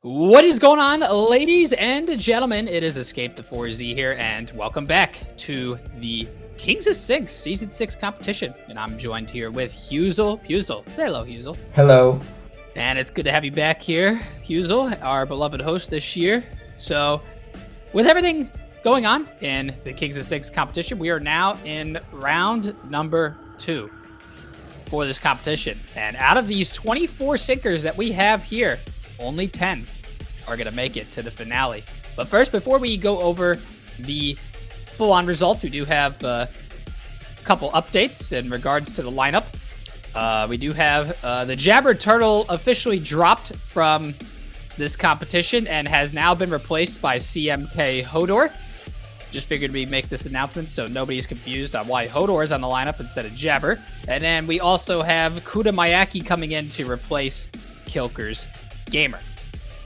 What is going on, ladies and gentlemen? It is Escape the 4Z here, and welcome back to the Kings of Six Season 6 competition. And I'm joined here with Huzel. Huzel, say hello, Huzel. Hello. And it's good to have you back here, Huzel, our beloved host this year. So, with everything going on in the Kings of Six competition, we are now in round number 2 for this competition. And out of these 24 sinkers that we have here, only 10 are going to make it to the finale. But first, before we go over the full-on results, we do have a couple updates in regards to the lineup. We do have the Jabber Turtle officially dropped from this competition and has now been replaced by CMK Hodor. Just figured we'd make this announcement so nobody's confused on why Hodor is on the lineup instead of Jabber. And then we also have Kuda Mayaki coming in to replace Kilker's Gamer.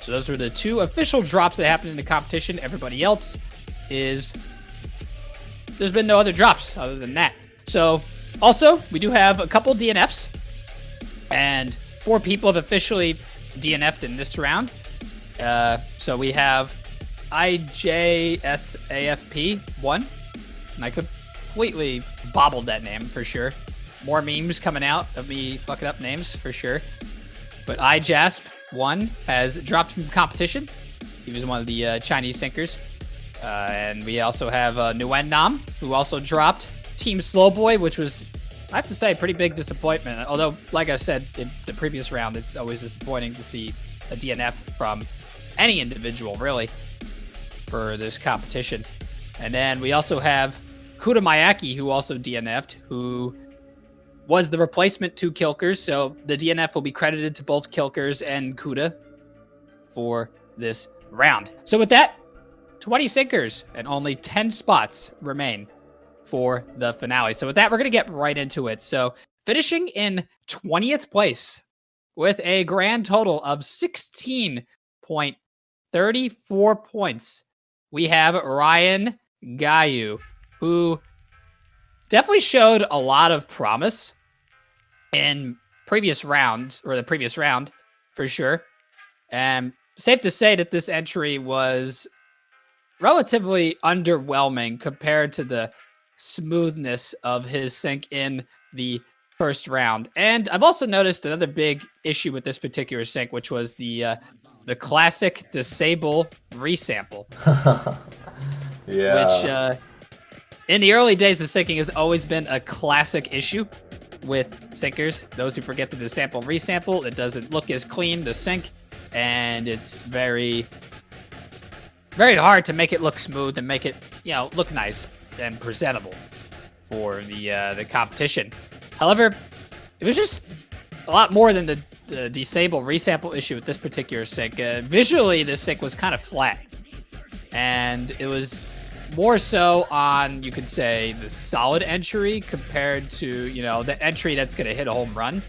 So those were the two official drops that happened in the competition. Everybody else is... There's been no other drops other than that. So, also, we do have a couple DNFs. And 4 people have officially DNF'd in this round. So we have IJSAFP1. And I completely bobbled that name for sure. More memes coming out of me fucking up names for sure. But IJASP1 has dropped from competition. He was one of the Chinese sinkers. And we also have Nguyen Nam, who also dropped. Team Slowboy, which was, I have to say, a pretty big disappointment. Although, like I said in the previous round, it's always disappointing to see a DNF from any individual, really, for this competition. And then we also have Kuda Mayaki, who also DNF'd, who was the replacement to Kilkers, so the DNF will be credited to both Kilkers and Kuda for this round. So with that, 20 sinkers and only 10 spots remain for the finale. So with that, we're going to get right into it. So finishing in 20th place with a grand total of 16.34 points, we have Ryan Gayu, who definitely showed a lot of promise in previous rounds, or the previous round, for sure. And safe to say that this entry was relatively underwhelming compared to the smoothness of his sink in the first round. And I've also noticed another big issue with this particular sink, which was the classic disable resample. Yeah. Which, in the early days of sinking has always been a classic issue with sinkers. Those who forget to desample resample, it doesn't look as clean to sink, and it's very, very hard to make it look smooth and make it, look nice and presentable for the competition. However, it was just a lot more than the disable resample issue with this particular sink. Visually, this sink was kind of flat, and it was more so on, you could say, the solid entry compared to, the entry that's going to hit a home run.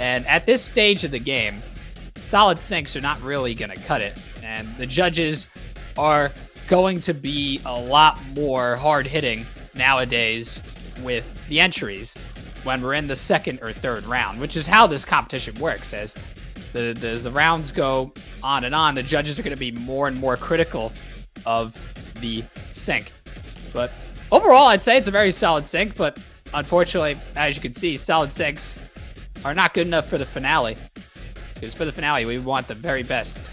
And at this stage of the game, solid sinks are not really going to cut it. And the judges are going to be a lot more hard-hitting nowadays with the entries when we're in the second or third round, which is how this competition works. As the rounds go on and on, the judges are going to be more and more critical of the sink. But overall, I'd say it's a very solid sink, but unfortunately, as you can see, solid sinks are not good enough for the finale. Because for the finale, we want the very best.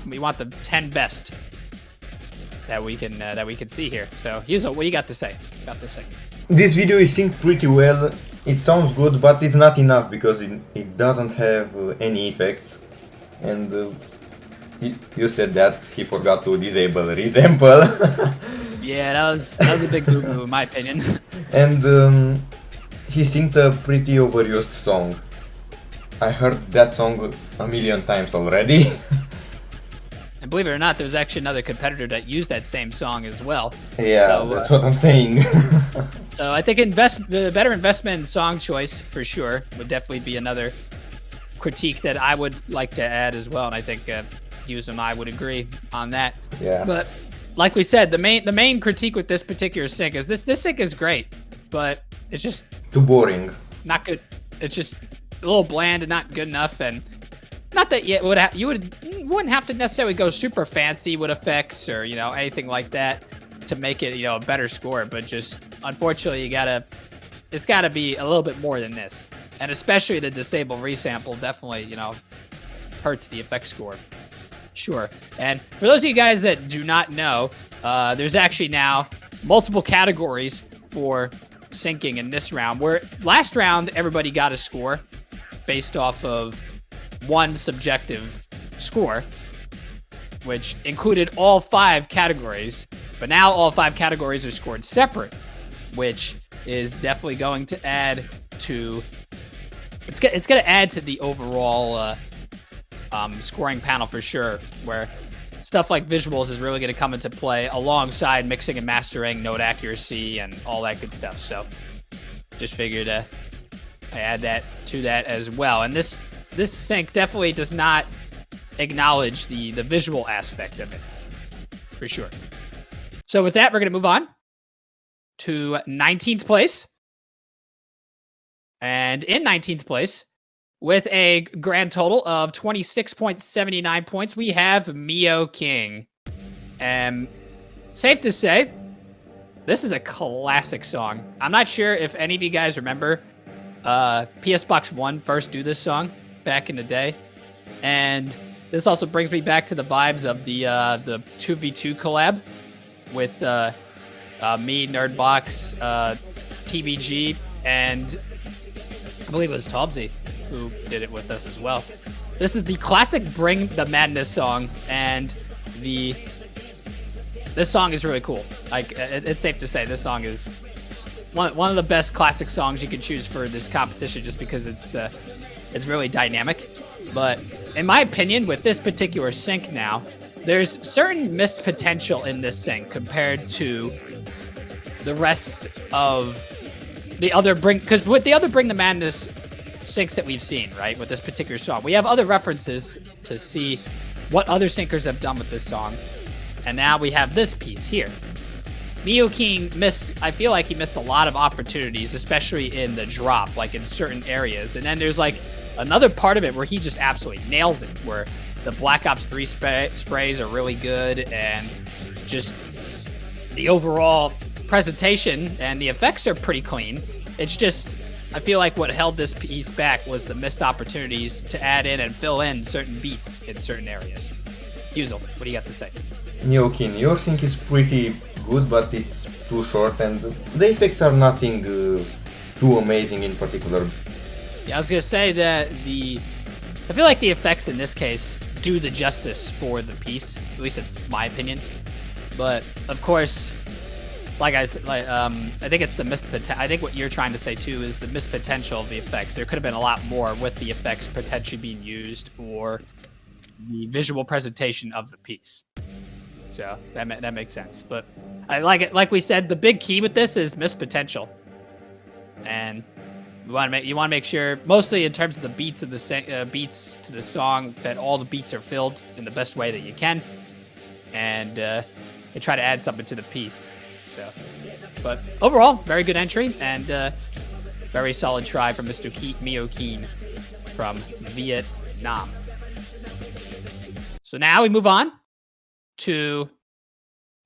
We want the 10 best that we can see here. So, Yuzo, what do you got to say about this sink? This video is synced pretty well. It sounds good, but it's not enough because it doesn't have any effects. And you said that he forgot to disable resample. Yeah, that was a big boo-boo in my opinion. And he synced a pretty overused song. I heard that song a million times already. And believe it or not, there's actually another competitor that used that same song as well. Yeah, so, that's what I'm saying. So I think the better investment in song choice, for sure, would definitely be another critique that I would like to add as well. And I think Hughes and I would agree on that. Yeah. But like we said, the main critique with this particular sink is this sink is great, but it's just too boring. Not good. It's just a little bland and not good enough. And Not that you wouldn't have to necessarily go super fancy with effects or anything like that to make it a better score, but just unfortunately it's gotta be a little bit more than this, and especially the disable resample definitely hurts the effect score. Sure. And for those of you guys that do not know, there's actually now multiple categories for syncing in this round, where last round everybody got a score based off of one subjective score, which included all 5 categories, but now all 5 categories are scored separate, which is definitely going to add to it's going to add to the overall scoring panel for sure, where stuff like visuals is really going to come into play alongside mixing and mastering, note accuracy, and all that good stuff. So just figured I add that to that as well. And this sync definitely does not acknowledge the visual aspect of it, for sure. So with that, we're going to move on to 19th place. And in 19th place, with a grand total of 26.79 points, we have Mio King. And safe to say, this is a classic song. I'm not sure if any of you guys remember PS Box 1 first do this song back in the day. And this also brings me back to the vibes of the 2v2 collab with me, Nerdbox, TBG, and I believe it was Tobsy who did it with us as well. This is the classic Bring the Madness song, and this song is really cool. Like, it's safe to say this song is one of the best classic songs you can choose for this competition, just because it's really dynamic. But in my opinion, with this particular sync now, there's certain missed potential in this sync compared to the rest of the other because with the other Bring the Madness syncs that we've seen, right, with this particular song, we have other references to see what other syncers have done with this song, and now we have this piece here. Mio King I feel like he missed a lot of opportunities, especially in the drop, like in certain areas, and then there's like another part of it where he just absolutely nails it, where the Black Ops 3 sprays are really good, and just the overall presentation and the effects are pretty clean. It's just, I feel like what held this piece back was the missed opportunities to add in and fill in certain beats in certain areas. Yuzel, what do you got to say? Nyokin, your sync is pretty good, but it's too short, and the effects are nothing too amazing in particular. Yeah, I was gonna say that I feel like the effects in this case do the justice for the piece. At least it's my opinion. But of course, like I said, I think it's the missed potential. I think what you're trying to say too is the missed potential of the effects. There could have been a lot more with the effects potentially being used, or the visual presentation of the piece. So that makes sense. But I like it. Like we said, the big key with this is missed potential, and you want to make sure, mostly in terms of the beats of the beats to the song, that all the beats are filled in the best way that you can, and try to add something to the piece. So, but overall, very good entry, and very solid try from Mr. Mio Keen from Vietnam. So now we move on to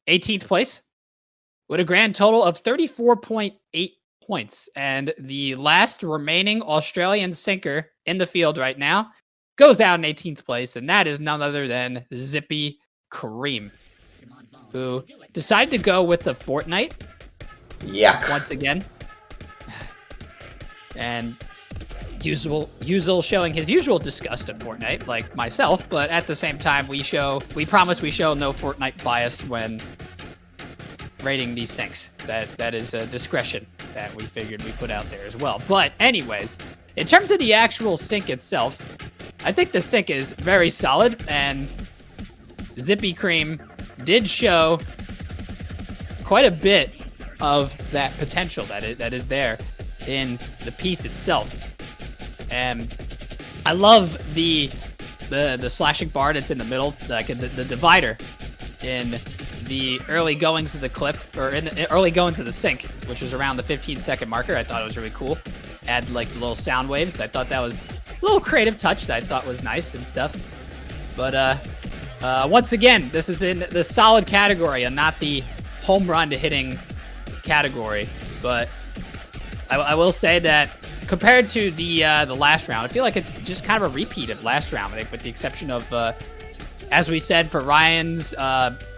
18th place with a grand total of 34.8 points. And the last remaining Australian sinker in the field right now goes out in 18th place, and that is none other than Zippy Kareem, who decided to go with the Fortnite. Yeah. Once again. And Yuzel showing his usual disgust at Fortnite, like myself, but at the same time, we promise we show no Fortnite bias when rating these syncs. That is a discretion that we figured we put out there as well. But anyways, in terms of the actual sync itself, I think the sync is very solid, and Zippy Cream did show quite a bit of that potential that is there in the piece itself. And I love the slashing bar that's in the middle, like the divider in the early goings of the clip, or in the early goings of the sync, which was around the 15-second marker. I thought it was really cool. Add like little sound waves. I thought that was little creative touch that I thought was nice and stuff. But once again, this is in the solid category and not the home run hitting category. But I will say that compared to the last round, I feel like it's just kind of a repeat of last round, I think, with the exception of, as we said, for Ryan's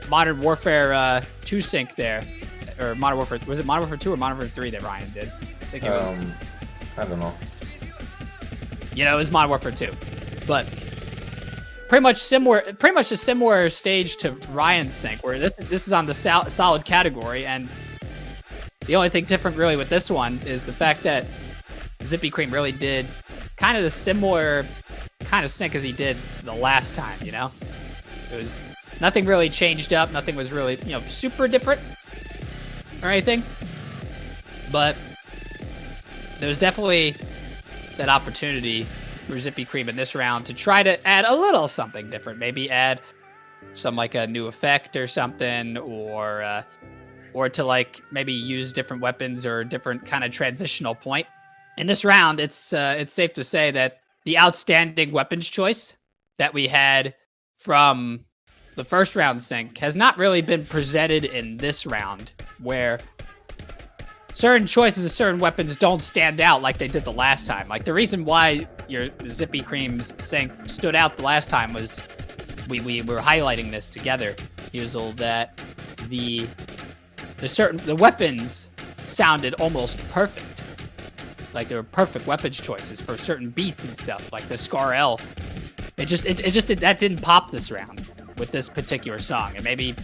Modern Warfare 2 sync there, or Modern Warfare, was it Modern Warfare 2 or Modern Warfare 3 that Ryan did? I think it was. I don't know. You know, it was Modern Warfare 2, but pretty much a similar stage to Ryan's sync, where this is on the solid category, and the only thing different really with this one is the fact that Zippy Cream really did kind of the similar kind of sync as he did the last time, you know? It was nothing really changed up, nothing was really, you know, super different or anything. But there was definitely that opportunity for Zippy Cream in this round to try to add a little something different. Maybe add some like a new effect or something, or to like maybe use different weapons or a different kind of transitional point. In this round, it's safe to say that the outstanding weapons choice that we had from the first round sync has not really been presented in this round, where certain choices of certain weapons don't stand out like they did the last time. Like the reason why your Zippy Cream's sync stood out the last time was we were highlighting this together, Husel, that the weapons sounded almost perfect. Like there were perfect weapons choices for certain beats and stuff, like the Scar L. That didn't pop this round with this particular song, and maybe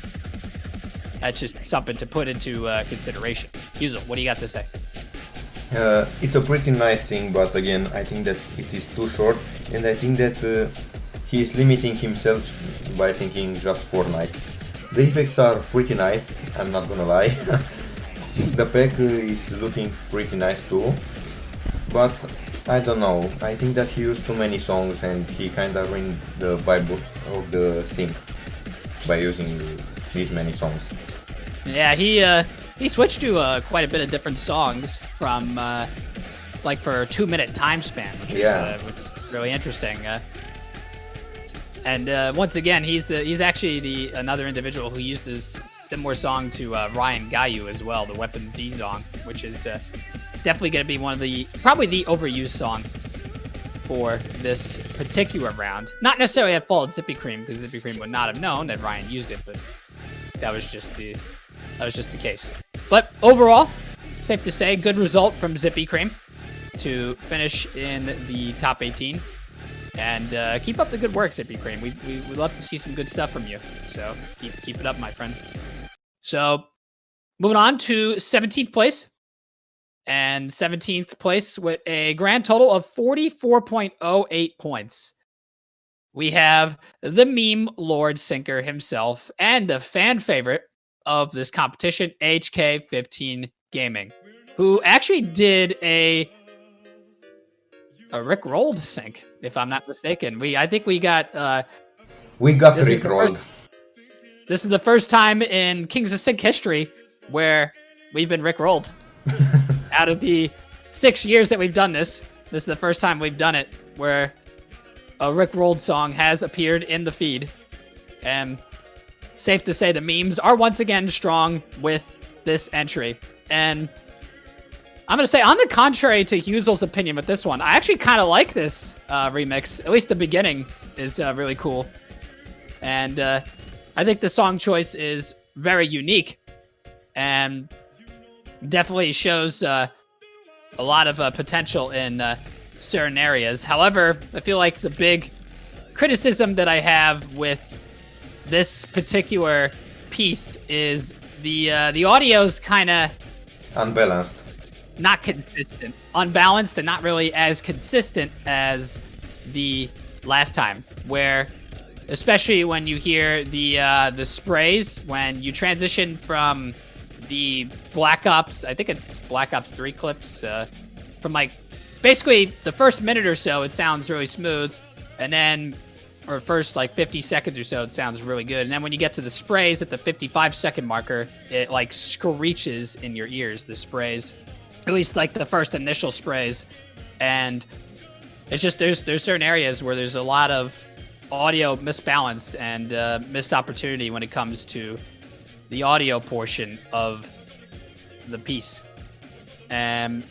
that's just something to put into consideration. Husel, what do you got to say? It's a pretty nice thing, but again, I think that it is too short, and I think that he is limiting himself by thinking just Fortnite. The effects are pretty nice, I'm not gonna lie. The pack is looking pretty nice too, but I don't know, I think that he used too many songs and he kinda ruined the vibe of the sync by using these many songs. Yeah, he switched to quite a bit of different songs from like for a 2-minute time span, which is really interesting. And once again, he's actually another individual who used this similar song to Ryan Gayu as well, the Weapon Z song, which is definitely going to be one of probably the overused song for this particular round. Not necessarily at fault of Zippy Cream, because Zippy Cream would not have known that Ryan used it, but that was just the case. But overall, safe to say, good result from Zippy Cream to finish in the top 18. And keep up the good work, Zippy Cream. We love to see some good stuff from you. So keep it up, my friend. So moving on to 17th place. And 17th place with a grand total of 44.08 points. We have the meme lord sinker himself and the fan favorite of this competition, HK15 Gaming, who actually did a Rick rolled sync, if I'm not mistaken. I think we got Rick rolled. This is the first time in Kings of Sync history where we've been Rick rolled. Out of the 6 years that we've done this is the first time we've done it where a Rick rolled song has appeared in the feed. And safe to say the memes are once again strong with this entry. And I'm going to say, on the contrary to Husel's opinion with this one, I actually kind of like this remix. At least the beginning is really cool. And I think the song choice is very unique and definitely shows a lot of potential in certain areas. However, I feel like the big criticism that I have with this particular piece is the audio's kind of unbalanced. Not consistent, unbalanced, and not really as consistent as the last time, where especially when you hear the sprays, when you transition from the Black Ops, I think it's Black Ops 3 clips, from like basically the first minute or so, it sounds really smooth, and then or first like 50 seconds or so, it sounds really good, and then when you get to the sprays at the 55-second marker, it like screeches in your ears, the sprays. At least like the first initial sprays. And It's just there's certain areas where there's a lot of audio misbalance and missed opportunity when it comes to the audio portion of the piece. And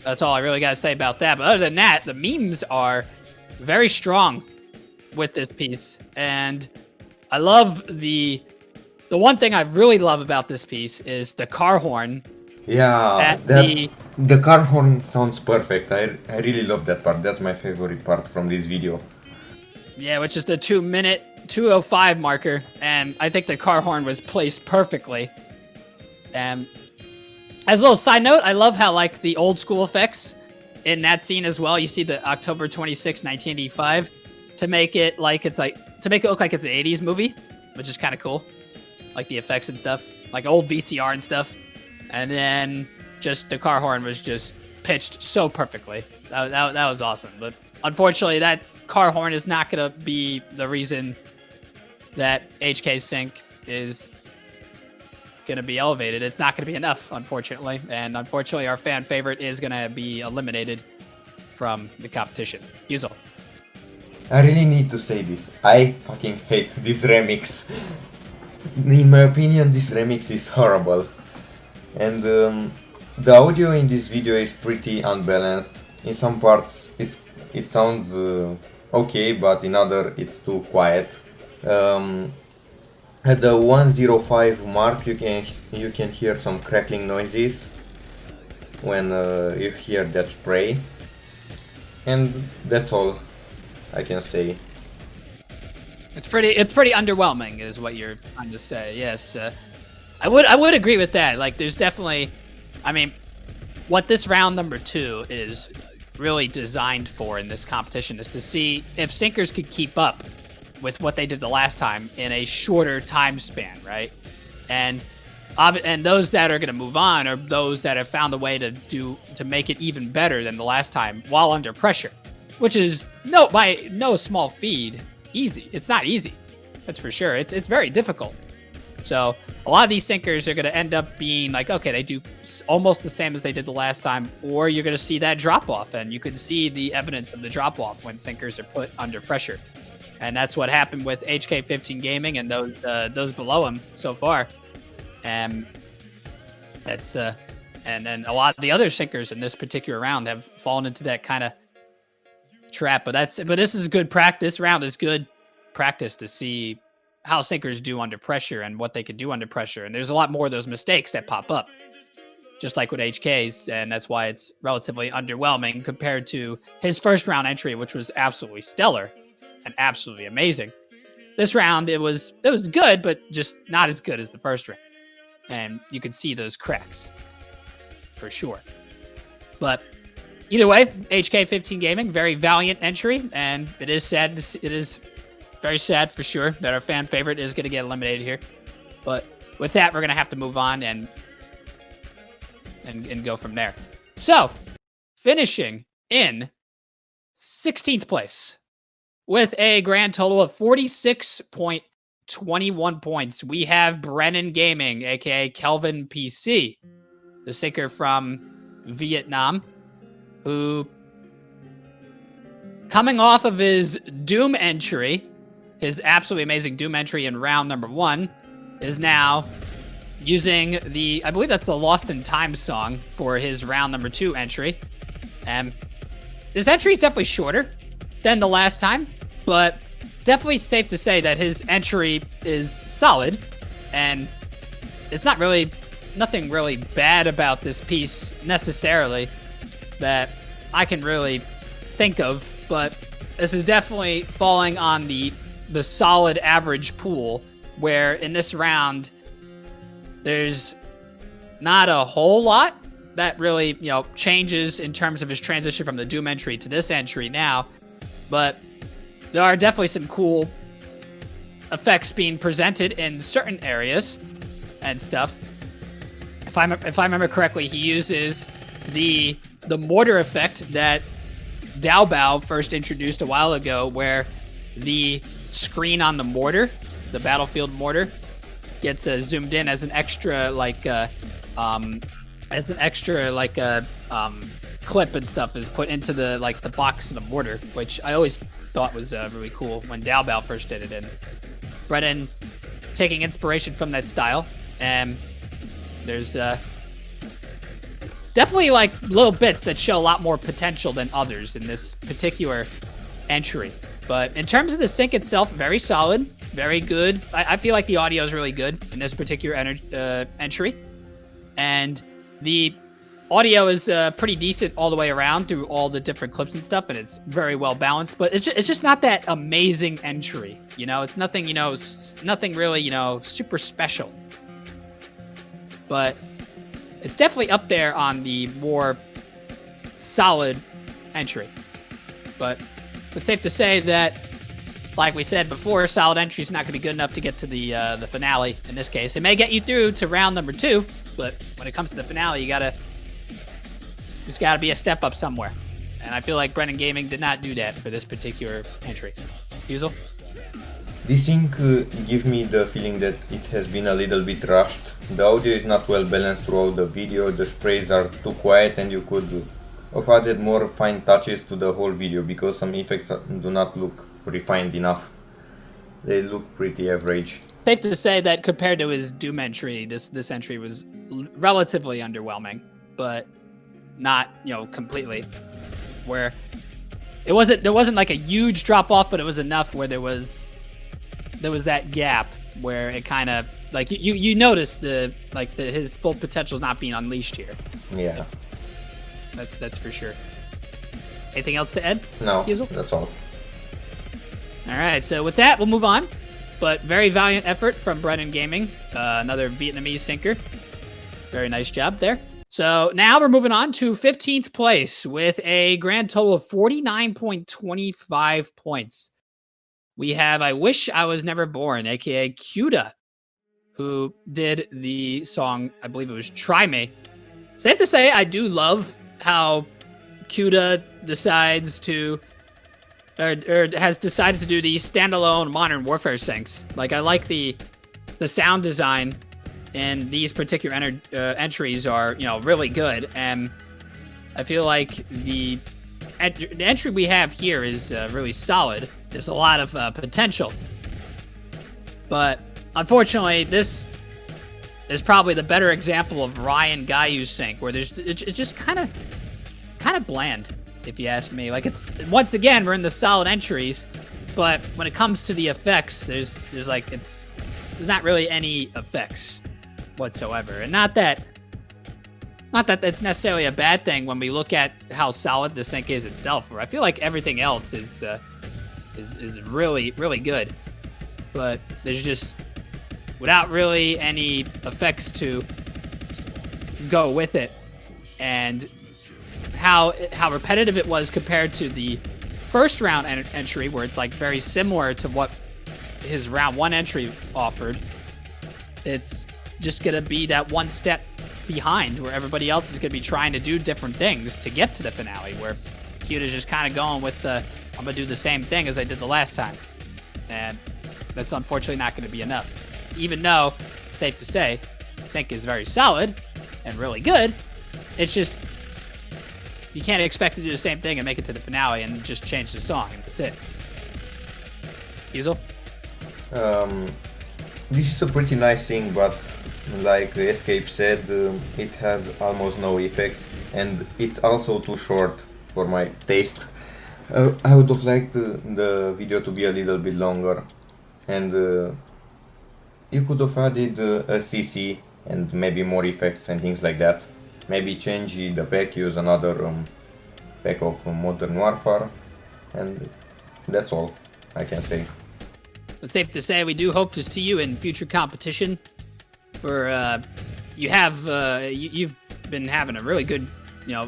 that's all I really got to say about that. But other than that, the memes are very strong with this piece. And I love the one thing I really love about this piece is the car horn. Yeah, the car horn sounds perfect. I really love that part. That's my favorite part from this video. Yeah, which is the 2-minute 2:05 marker, and I think the car horn was placed perfectly. And as a little side note, I love how like the old school effects in that scene as well. You see the October 26, 1985, to make it look like it's an 80s movie, which is kind of cool. Like the effects and stuff, like old VCR and stuff. And then just the car horn was just pitched so perfectly. That was awesome. But unfortunately, that car horn is not going to be the reason that HK Sync is going to be elevated. It's not going to be enough, unfortunately. And unfortunately, our fan favorite is going to be eliminated from the competition. Yuzel. I really need to say this. I fucking hate this remix. In my opinion, this remix is horrible. And the audio in this video is pretty unbalanced. In some parts it sounds okay, but in other it's too quiet. At the 105 mark you can hear some crackling noises when you hear that spray. And that's all I can say. It's pretty underwhelming, is what you're trying to say. Yes, I would agree with that. Like, there's definitely, I mean, what this round number 2 is really designed for in this competition is to see if Syncers could keep up with what they did the last time in a shorter time span, right? And those that are going to move on are those that have found a way to make it even better than the last time while under pressure, which is by no small feat easy. It's not easy, that's for sure. It's very difficult. So a lot of these Syncers are going to end up being like, okay, they do almost the same as they did the last time, or you're going to see that drop off, and you can see the evidence of the drop off when Syncers are put under pressure. And that's what happened with HK15 Gaming and those below him so far. And that's and then a lot of the other Syncers in this particular round have fallen into that kind of trap. But this is good practice. This round is good practice to see how Syncers do under pressure and what they can do under pressure. And there's a lot more of those mistakes that pop up, just like with HK's, and that's why it's relatively underwhelming compared to his first round entry, which was absolutely stellar and absolutely amazing. This round, it was good, but just not as good as the first round. And you could see those cracks for sure. But either way, HK15 Gaming, very valiant entry, and it is sad to see, it is very sad for sure that our fan favorite is going to get eliminated here. But with that, we're going to have to move on and go from there. So, finishing in 16th place with a grand total of 46.21 points, we have Brennan Gaming, aka Kelvin PC, the Syncer from Vietnam, who, coming off of his Doom entry, his absolutely amazing Doom entry in round number 1, is now using I believe that's the Lost in Time song for his round number 2 entry. And this entry is definitely shorter than the last time, but definitely safe to say that his entry is solid, and it's nothing really bad about this piece necessarily that I can really think of, but this is definitely falling on the solid average pool, where in this round there's not a whole lot that really, changes in terms of his transition from the Doom entry to this entry now, but there are definitely some cool effects being presented in certain areas and stuff. If I remember correctly, he uses the mortar effect that Dao Bao first introduced a while ago, where the screen on the mortar, the battlefield mortar, gets zoomed in as an extra clip and stuff is put into the the box and the mortar, which I always thought was really cool when Dalbao first did it. And Brennan taking inspiration from that style, and there's definitely little bits that show a lot more potential than others in this particular entry. But in terms of the sync itself, very solid, very good. I feel like the audio is really good in this particular entry, and the audio is pretty decent all the way around through all the different clips and stuff, and it's very well balanced. But it's just not that amazing entry, It's nothing, nothing really, super special. But it's definitely up there on the more solid entry. But it's safe to say that, like we said before, solid entry is not going to be good enough to get to the finale. In this case, it may get you through to round number 2, but when it comes to the finale, there's got to be a step up somewhere. And I feel like Brennan Gaming did not do that for this particular entry. Hazel? This sync gives me the feeling that it has been a little bit rushed. The audio is not well balanced throughout the video, the sprays are too quiet, and you could have added more fine touches to the whole video because some effects do not look refined enough. They look pretty average. Safe to say that compared to his Doom entry, this entry was relatively underwhelming, but not, completely. Where there wasn't like a huge drop off, but it was enough where there was that gap where it kind of you notice his full potential is not being unleashed here. Yeah. That's for sure. Anything else to add? No, Hazel? that's all. All right, so with that, we'll move on. But very valiant effort from Brennan Gaming, another Vietnamese sinker. Very nice job there. So now we're moving on to 15th place with a grand total of 49.25 points. We have I Wish I Was Never Born, aka Cuda, who did the song, I believe it was Try Me. Safe to say, I do love how Cuda decides to, or has decided to do the standalone Modern Warfare syncs. I like the sound design, and these particular entries are, really good. And I feel like the entry we have here is really solid. There's a lot of potential. But unfortunately, this is probably the better example of Ryan Guyu's sync, where it's just kind of bland, if you ask me. It's once again, we're in the solid entries, but when it comes to the effects, there's not really any effects whatsoever. And not that that's necessarily a bad thing when we look at how solid the sync is itself, where I feel like everything else is really, really good. But there's just, without really any effects to go with it, and how repetitive it was compared to the first round entry, where it's very similar to what his round 1 entry offered. It's just gonna be that one step behind, where everybody else is gonna be trying to do different things to get to the finale, where Cuda's just kind of going with I'm gonna do the same thing as I did the last time. And that's unfortunately not gonna be enough. Even though, safe to say, sync is very solid and really good, it's just, you can't expect to do the same thing and make it to the finale and just change the song, and that's it. Hazel? This is a pretty nice thing, but like Escape said, it has almost no effects, and it's also too short for my taste. I would have liked the video to be a little bit longer, and you could have added a CC and maybe more effects and things like that. Maybe change the pack, use another pack of Modern Warfare, and that's all I can say. It's safe to say we do hope to see you in future competition. You've been having a really good,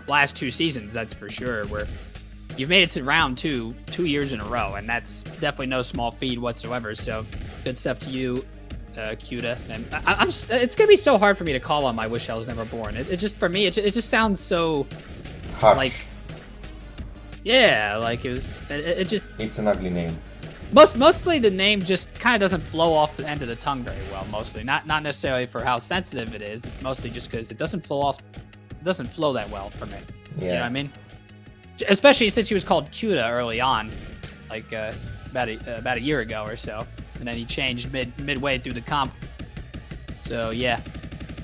last 2 seasons, that's for sure, where you've made it to round 2 years in a row, and that's definitely no small feat whatsoever. So good stuff to you, Cuda. And it's gonna be so hard for me to call on I Wish I Was Never Born. It just, for me, it just sounds so harsh. It's an ugly name. Mostly the name just kind of doesn't flow off the end of the tongue very well. Mostly, not necessarily for how sensitive it is. It's mostly just because it doesn't flow that well for me. You know what I mean? Especially since he was called Cuda early on, like about a year ago or so, and then he changed midway through the comp. So yeah.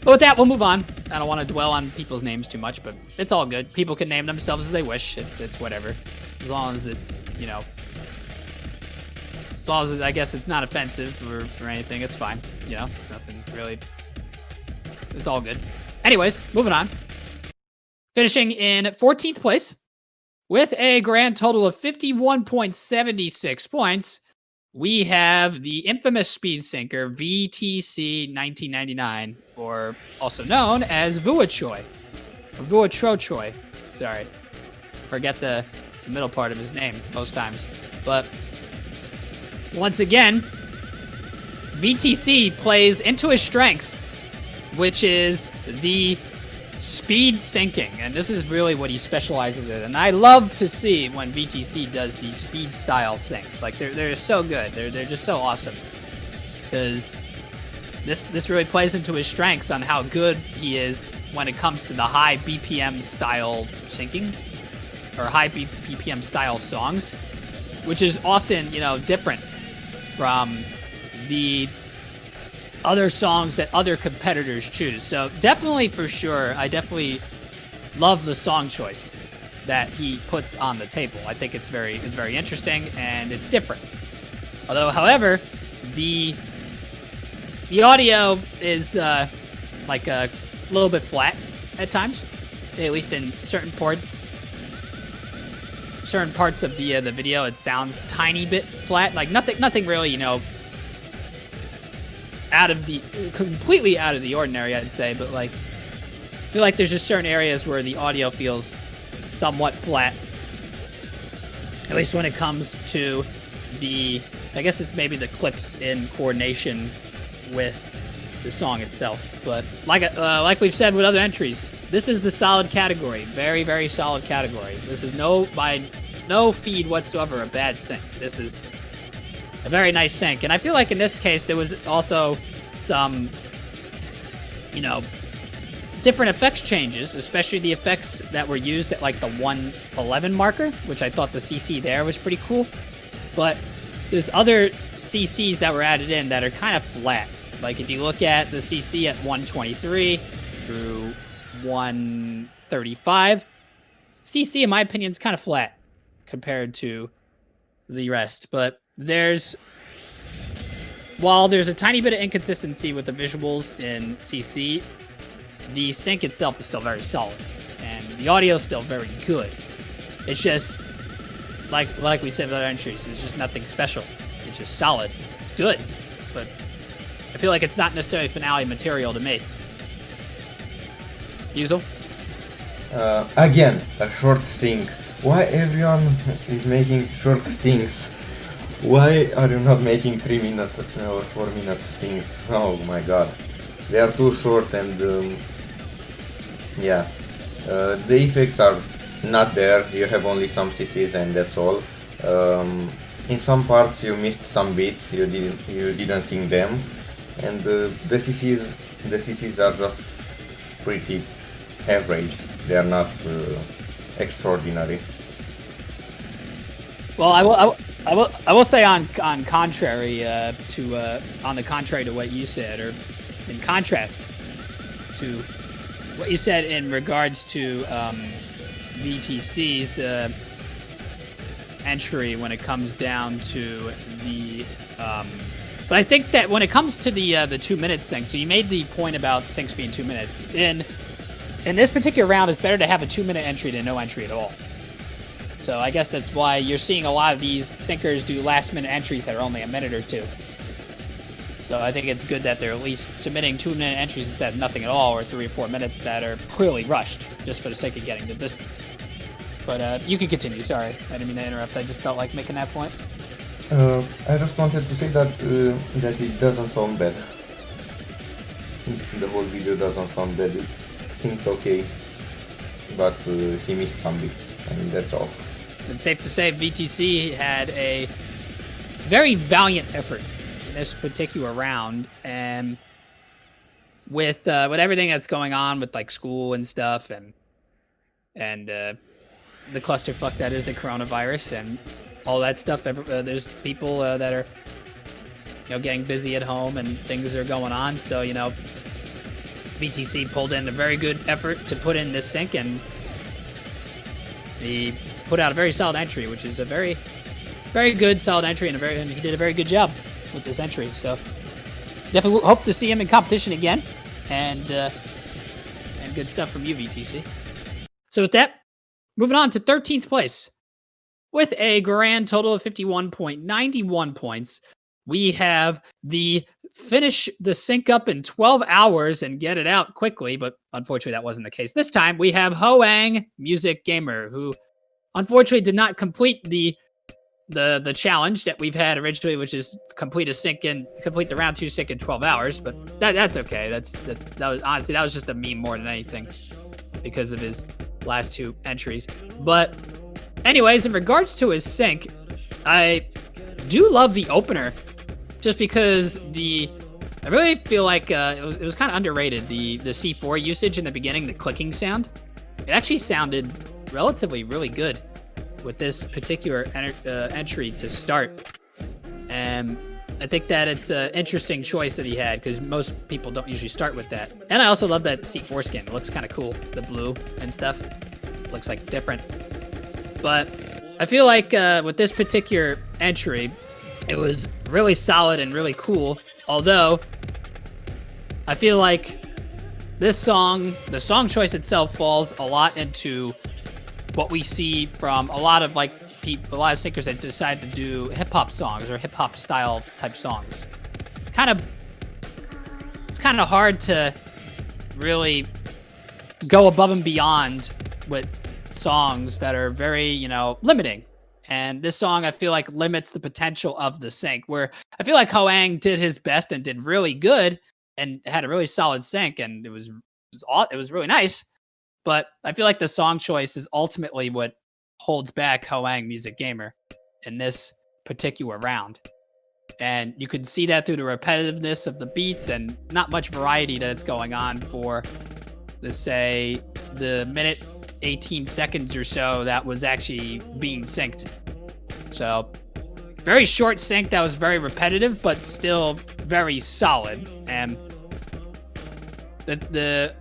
But with that, we'll move on. I don't want to dwell on people's names too much, but it's all good. People can name themselves as they wish. It's whatever, as long as it's as long as I guess it's not offensive or anything. It's fine. You know, it's nothing really. It's all good. Anyways, moving on. Finishing in 14th place with a grand total of 51.76 points. We have the infamous speed sinker VTC 1999, or also known as Vuachoy. Or Vuatrochoy. Sorry. Forget the middle part of his name most times. But once again, VTC plays into his strengths, which is the speed sinking, and this is really what he specializes in. And I love to see when VTC does these speed style syncs. Like they're so good. They're just so awesome, because this really plays into his strengths on how good he is when it comes to the high BPM style syncing or high BPM style songs, which is often different from the other songs that other competitors choose. So definitely, for sure, I definitely love the song choice that he puts on the table. I think it's very interesting and it's different. Although, however, the audio is like a little bit flat at times, at least in certain parts. Certain parts of the video, it sounds tiny bit flat. Like nothing really, completely out of the ordinary, I'd say, but like I feel like there's just certain areas where the audio feels somewhat flat, at least when it comes to I guess it's maybe the clips in coordination with the song itself. But like we've said with other entries, this is the solid category, very, very solid category. This is by no feed whatsoever a bad sync. This is a very nice sync. And I feel like in this case, there was also some, different effects changes, especially the effects that were used at like the 111 marker, which I thought the CC there was pretty cool. But there's other CCs that were added in that are kind of flat. Like if you look at the CC at 123 through 135, CC, in my opinion, is kind of flat compared to the rest. But while there's a tiny bit of inconsistency with the visuals in CC, the sync itself is still very solid, and the audio is still very good. It's just like we said with other entries, it's just nothing special. It's just solid. It's good, but I feel like it's not necessarily finale material to me. Yuzel? Again, a short sync. Why everyone is making short syncs? Why are you not making 3 minutes or 4 minutes syncs? Oh my god. They are too short, and yeah. The effects are not there. You have only some CCs and that's all. In some parts you missed some beats, you didn't sing them. And the CCs are just pretty average. They are not extraordinary. Well, I will say on the contrary to what you said, or in contrast to what you said in regards to VTC's entry when it comes down to the. But I think that when it comes to the 2-minute sync, so you made the point about syncs being 2 minutes. In this particular round, it's better to have a 2-minute entry than no entry at all. So I guess that's why you're seeing a lot of these sinkers do last-minute entries that are only a minute or two. So I think it's good that they're at least submitting 2-minute entries instead of nothing at all, or 3 or 4 minutes that are clearly rushed just for the sake of getting the distance. But you can continue. Sorry, I didn't mean to interrupt. I just felt like making that point. I just wanted to say that it doesn't sound bad. The whole video doesn't sound bad. It seems okay, but he missed some bits, and that's all. It's safe to say VTC had a very valiant effort in this particular round, and with everything that's going on with like school and stuff, and and the clusterfuck that is the coronavirus and all that stuff. There's people that are, getting busy at home and things are going on. So, VTC pulled in a very good effort to put in this sync, and he put out a very solid entry, which is a very, very good solid entry, and he did a very good job with this entry. So definitely hope to see him in competition again, and good stuff from you, VTC. So with that, moving on to 13th place with a grand total of 51.91 points. We have the finish the sync up in 12 hours and get it out quickly, but unfortunately that wasn't the case. This time we have Hoang Music Gamer, who unfortunately did not complete the challenge that we've had originally, which is complete the round 2 sync in 12 hours, but that's okay. That was honestly, that was just a meme more than anything because of his last 2 entries. But anyways, in regards to his sync, I do love the opener just because I really feel like it was kind of underrated, the C4 usage in the beginning, the clicking sound. It actually sounded relatively really good with this particular entry to start. And I think that it's an interesting choice that he had because most people don't usually start with that. And I also love that C4 skin. It looks kind of cool. The blue and stuff looks like different. But I feel like with this particular entry, it was really solid and really cool. Although I feel like this song, the song choice itself falls a lot into what we see from a lot of sinkers that decide to do hip hop songs or hip hop style type songs. It's kind of hard to really go above and beyond with songs that are very, limiting. And this song, I feel like, limits the potential of the sync, where I feel like Hoang did his best and did really good and had a really solid sync, and it was really nice. But I feel like the song choice is ultimately what holds back Hoang Music Gamer in this particular round. And you can see that through the repetitiveness of the beats and not much variety that's going on for the minute 18 seconds or so that was actually being synced. So very short sync that was very repetitive, but still very solid. And the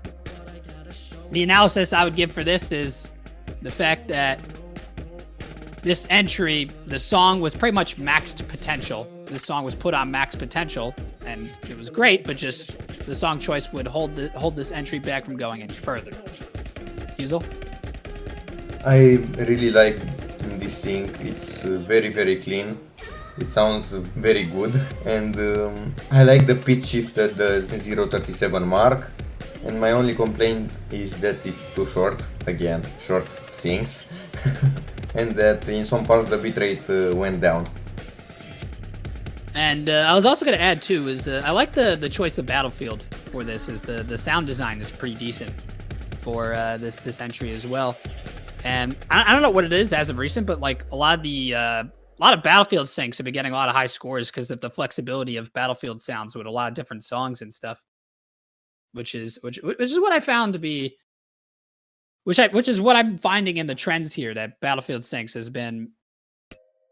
analysis I would give for this is the fact that this entry, the song was pretty much maxed potential. This song was put on max potential, and it was great, but just the song choice would hold this entry back from going any further. Hazel? I really like this thing. It's very, very clean. It sounds very good, and I like the pitch shift at the 0.37 mark. And my only complaint is that it's too short. Again, short things. And that in some parts the bitrate went down. And I was also going to add too is I like the choice of Battlefield for this. Is the sound design is pretty decent for this entry as well. And I don't know what it is as of recent, but like a lot of Battlefield syncs have been getting a lot of high scores because of the flexibility of Battlefield sounds with a lot of different songs and stuff. Which is what I found to be, which is what I'm finding in the trends here, that Battlefield syncs has been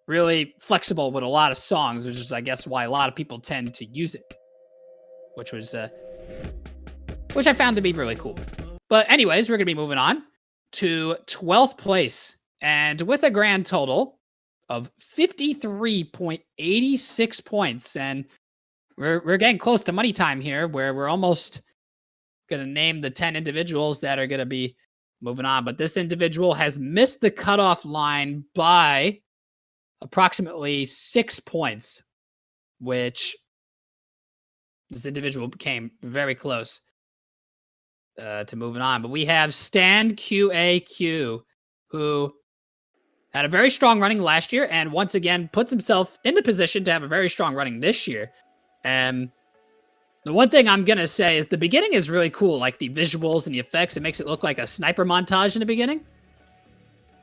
really flexible with a lot of songs, which is I guess why a lot of people tend to use it, which I found to be really cool. But anyways, we're gonna be moving on to 12th place, and with a grand total of 53.86 points, and we're getting close to money time here, where we're almost going to name the 10 individuals that are going to be moving on. But this individual has missed the cutoff line by approximately 6 points, which this individual came very close to moving on. But we have Stan QAQ, who had a very strong running last year and once again puts himself in the position to have a very strong running this year. And the one thing I'm going to say is the beginning is really cool, like the visuals and the effects. It makes it look like a sniper montage in the beginning.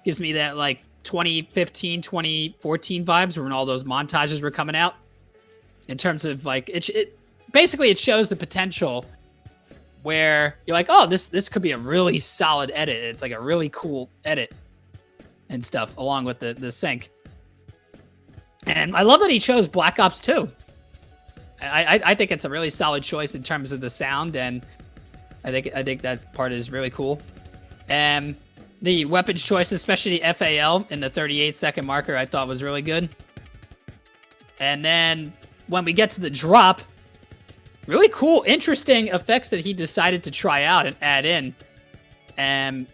Gives me that like 2015, 2014 vibes when all those montages were coming out. In terms of like, it basically it shows the potential where you're like, oh, this could be a really solid edit. It's like a really cool edit and stuff along with the sync. And I love that he chose Black Ops 2. I think it's a really solid choice in terms of the sound, and I think that part is really cool. And the weapons choice, especially the FAL in the 38-second marker, I thought was really good. And then when we get to the drop, really cool, interesting effects that he decided to try out and add in. And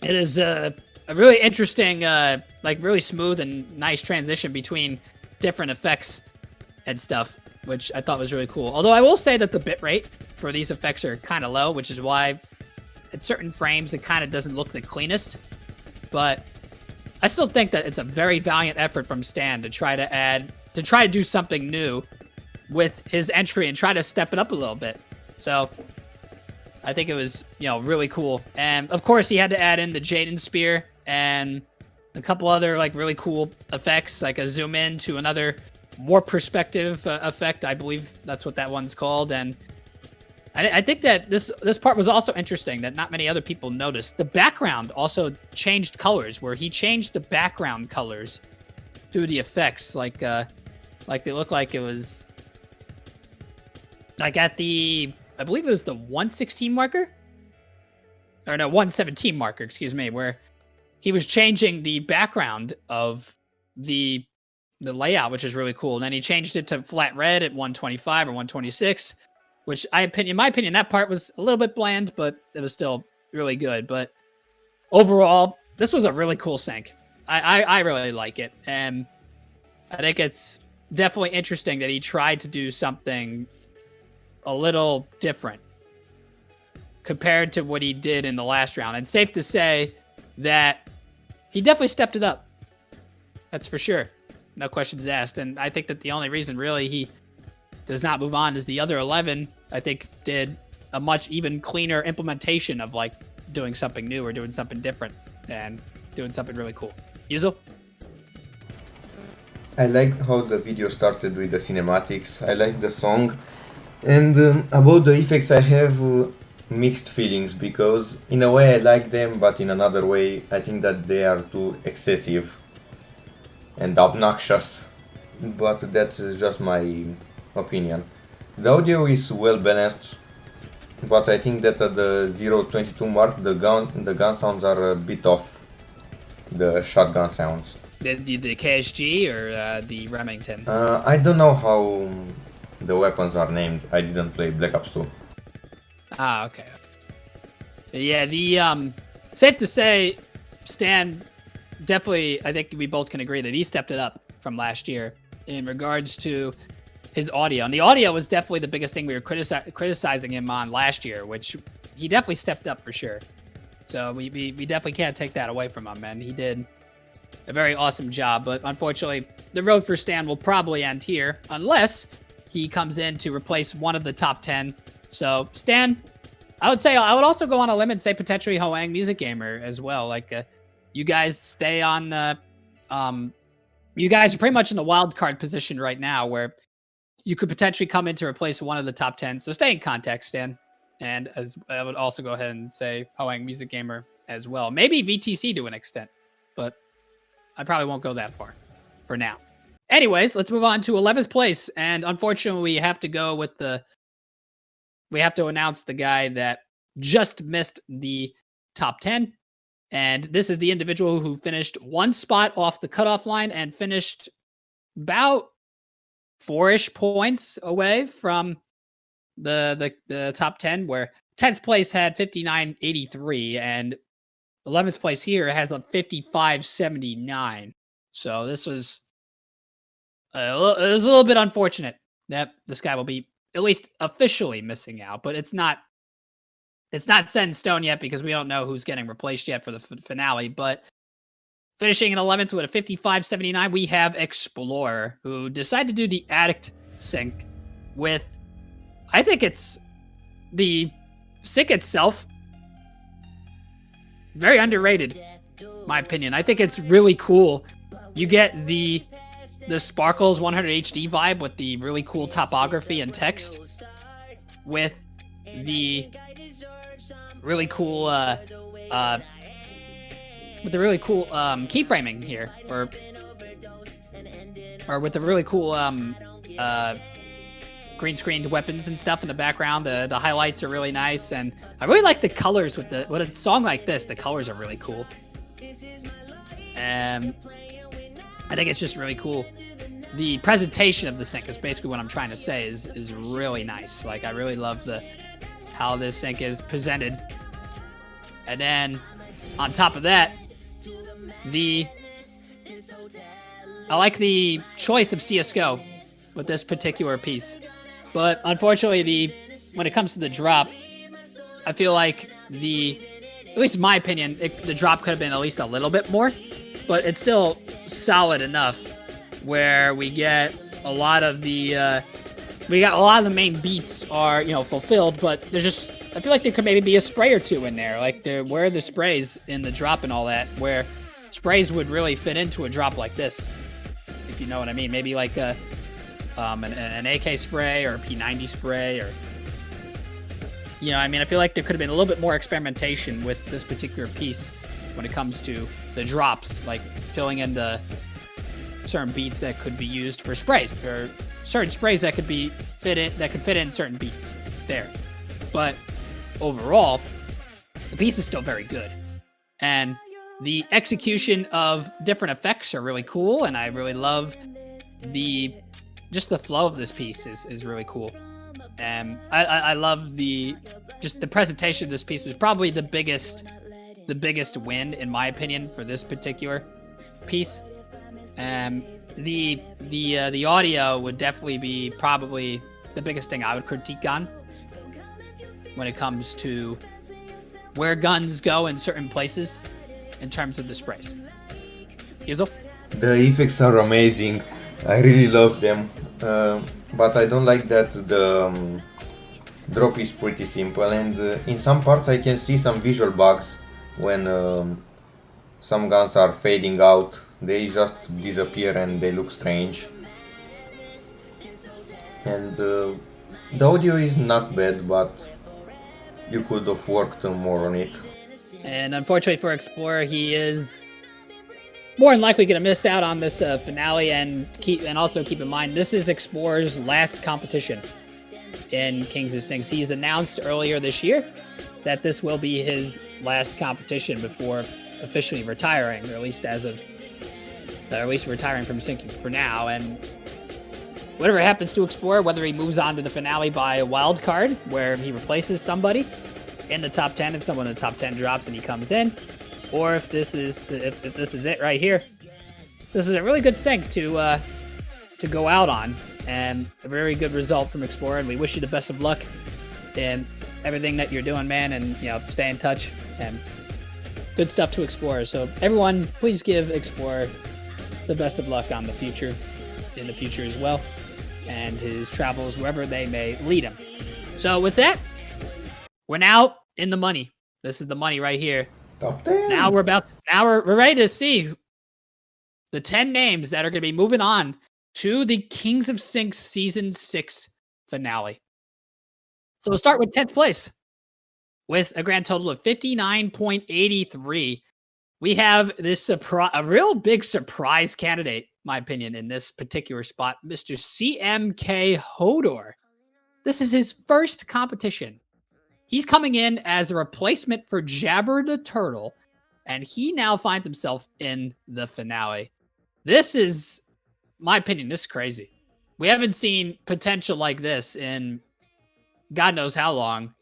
it is a really interesting, like really smooth and nice transition between different effects and stuff, which I thought was really cool. Although I will say that the bitrate for these effects are kind of low, which is why at certain frames it kind of doesn't look the cleanest. But I still think that it's a very valiant effort from Stan to try to do something new with his entry and try to step it up a little bit. So I think it was, really cool. And of course he had to add in the Jaden Spear and a couple other like really cool effects, like a zoom in to another warp perspective effect. I believe that's what that one's called. And I think that this part was also interesting that not many other people noticed. The background also changed colors, where he changed the background colors through the effects. Like they look like it was like at the, I believe it was the 116 marker? Or no, 117 marker, excuse me, where he was changing the background of the layout, which is really cool. And then he changed it to flat red at 125 or 126, which in my opinion, that part was a little bit bland, but it was still really good. But overall, this was a really cool sync. I really like it. And I think it's definitely interesting that he tried to do something a little different compared to what he did in the last round. And safe to say that he definitely stepped it up. That's for sure. No questions asked. And I think that the only reason really he does not move on is the other 11, I think, did a much even cleaner implementation of like doing something new or doing something different and doing something really cool. Yuzo? I like how the video started with the cinematics. I like the song. And about the effects, I have mixed feelings, because in a way I like them, but in another way I think that they are too excessive and obnoxious. But that's just my opinion. The audio is well balanced, but I think that at the 0.22 mark the gun sounds are a bit off, the shotgun sounds. The KSG or the Remington? I don't know how the weapons are named. I didn't play Black Ops 2. Ah, okay. Yeah, the safe to say, Stan definitely, I think we both can agree that he stepped it up from last year in regards to his audio. And the audio was definitely the biggest thing we were criticizing him on last year, which he definitely stepped up for sure. So we definitely can't take that away from him, and he did a very awesome job. But unfortunately, the road for Stan will probably end here unless he comes in to replace one of the top 10. So Stan, I would also go on a limb and say potentially Hoang Music Gamer as well. Like you guys stay on, you guys are pretty much in the wild card position right now where you could potentially come in to replace one of the top 10. So stay in contact, Stan. And as I would also go ahead and say Hoang Music Gamer as well. Maybe VTC to an extent, but I probably won't go that far for now. Anyways, let's move on to 11th place. And unfortunately, we have to go with we have to announce the guy that just missed the top 10. And this is the individual who finished one spot off the cutoff line and finished about 4-ish points away from the top 10, where 10th place had 59.83 and 11th place here has a 55.79. So this was it was a little bit unfortunate that this guy will be at least officially missing out, but it's not set in stone yet because we don't know who's getting replaced yet for the finale. But finishing in 11th with a 55.79, we have Explorer, who decided to do the Addict sync with, I think it's the sync itself, very underrated, my opinion. I think it's really cool. You get the Sparkles 100 HD vibe with the really cool topography and text with the really cool with the really cool keyframing here, or with the really cool green screened weapons and stuff in the background. The highlights are really nice, and I really like the colors with a song like this. The colors are really cool. I think it's just really cool. The presentation of the sync is basically what I'm trying to say is really nice. Like, I really love how this sync is presented. And then on top of that, I like the choice of CSGO with this particular piece. But unfortunately, when it comes to the drop, I feel like at least in my opinion, the drop could have been at least a little bit more, but it's still solid enough where we get a lot of the main beats are, fulfilled, but there's just, I feel like there could maybe be a spray or two in there. Like, where are the sprays in the drop and all that, where sprays would really fit into a drop like this, if you know what I mean. Maybe like an AK spray or a P90 spray, or, I feel like there could have been a little bit more experimentation with this particular piece when it comes to the drops, like filling in the certain beats that could be used for sprays, or certain sprays that could fit in certain beats there. But overall, the piece is still very good, and the execution of different effects are really cool, and I really love the flow of this piece is really cool. And I love the presentation of this piece was probably the biggest win, in my opinion, for this particular piece. The audio would definitely be probably the biggest thing I would critique on when it comes to where guns go in certain places in terms of the sprays. Yuzo? The effects are amazing. I really love them. But I don't like that the drop is pretty simple, and in some parts I can see some visual bugs when some guns are fading out. They just disappear and they look strange. And the audio is not bad, but you could have worked more on it. And unfortunately for Explorer, he is more than likely going to miss out on this finale. And also keep in mind, this is Explorer's last competition in Kings of Sinks. He's announced earlier this year that this will be his last competition before officially retiring, or at least retiring from sinking for now. And whatever happens to Explorer, whether he moves on to the finale by a wild card where he replaces somebody in the top 10, if someone in the top 10 drops and he comes in, or if this is it right here, this is a really good sync to go out on, and a very good result from Explorer. And we wish you the best of luck in everything that you're doing, man, and stay in touch, and good stuff to Explorer. So everyone, please give Explorer the best of luck in the future as well, and his travels wherever they may lead him. So with that, we're now in the money. This is the money right here. Top 10. Now we're ready to see the 10 names that are going to be moving on to the Kings of Sinks Season 6 finale. So we'll start with 10th place with a grand total of 59.83. We have a real big surprise candidate, in my opinion, in this particular spot, Mr. CMK Hodor. This is his first competition. He's coming in as a replacement for Jabber the Turtle, and he now finds himself in the finale. This is, my opinion, this is crazy. We haven't seen potential like this in God knows how long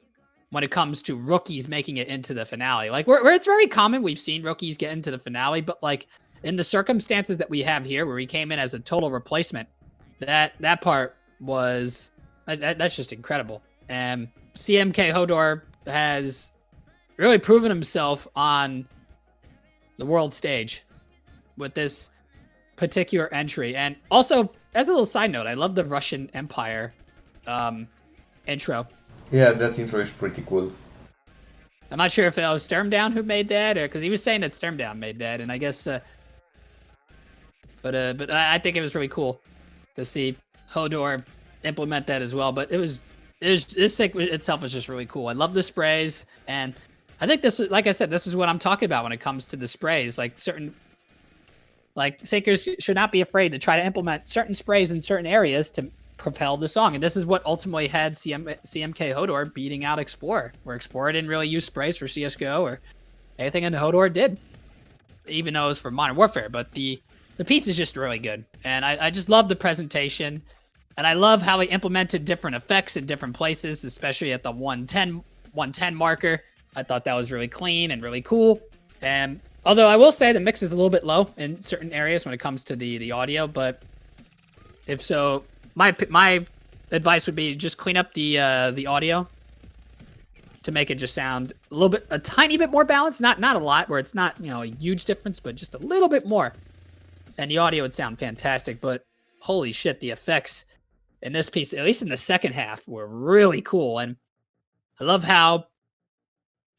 when it comes to rookies making it into the finale. Like, where it's very common, we've seen rookies get into the finale, but like in the circumstances that we have here, where he came in as a total replacement, that part was, that's just incredible. And CMK Hodor has really proven himself on the world stage with this particular entry. And also, as a little side note, I love the Russian Empire intro. Yeah, that intro is pretty cool. I'm not sure if it was Sturmdown who made that, or because he was saying that Sturmdown made that, and I guess, but I think it was really cool to see Hodor implement that as well. But it was This sync itself is just really cool. I love the sprays, and I think this, like I said, this is what I'm talking about when it comes to the sprays. Like syncers should not be afraid to try to implement certain sprays in certain areas to propel the song. And this is what ultimately had CMK Hodor beating out Explorer, where Explorer didn't really use sprays for CSGO or anything, and Hodor did, even though it was for Modern Warfare. But the piece is just really good, and I just love the presentation, and I love how he implemented different effects in different places, especially at the 110 marker. I thought that was really clean and really cool. And although I will say the mix is a little bit low in certain areas when it comes to the audio, but if so, my advice would be just clean up the audio to make it just sound a tiny bit more balanced, not a lot, where it's not, you know, a huge difference, but just a little bit more, and the audio would sound fantastic. But holy shit, the effects in this piece, at least in the second half, were really cool, and I love how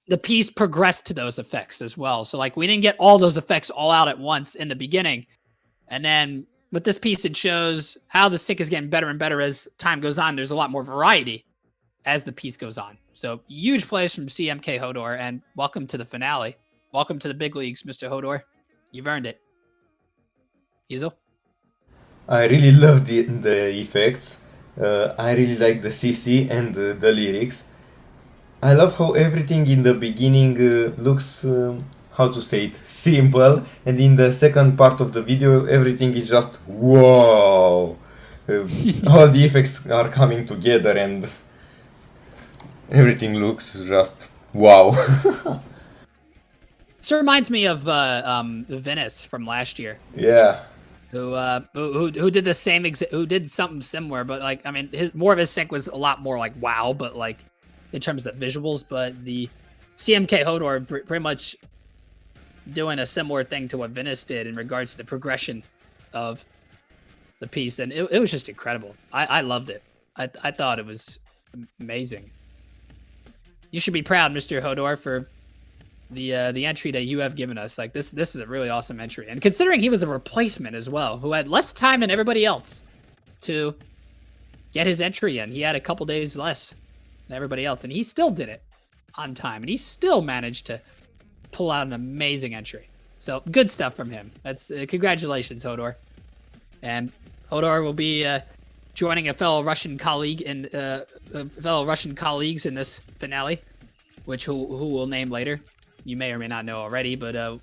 the piece progressed to those effects as well. So like we didn't get all those effects all out at once in the beginning, and then with this piece, it shows how the sync is getting better and better as time goes on. There's a lot more variety as the piece goes on. So huge plays from CMK Hodor, and welcome to the finale. Welcome to the big leagues, Mr. Hodor. You've earned it. Hazel? I really love the effects. I really like the CC and the lyrics. I love how everything in the beginning looks, how to say it, simple, and in the second part of the video everything is just whoa. All the effects are coming together and everything looks just wow. This reminds me of Venice from last year. Yeah. Who did the same who did something similar, but like, I mean, more of his sync was a lot more like wow, but like in terms of visuals. But the CMK Hodor pretty much doing a similar thing to what Venice did in regards to the progression of the piece, and it was just incredible. I loved it. I thought it was amazing. You should be proud, Mr. Hodor, for the entry that you have given us. Like this is a really awesome entry, and considering he was a replacement as well, who had less time than everybody else to get his entry in. He had a couple days less than everybody else, and he still did it on time, and he still managed to pull out an amazing entry. So good stuff from him. That's congratulations, Hodor. And Hodor will be joining a fellow Russian colleague in colleagues in this finale, which who we'll name later. You may or may not know already, but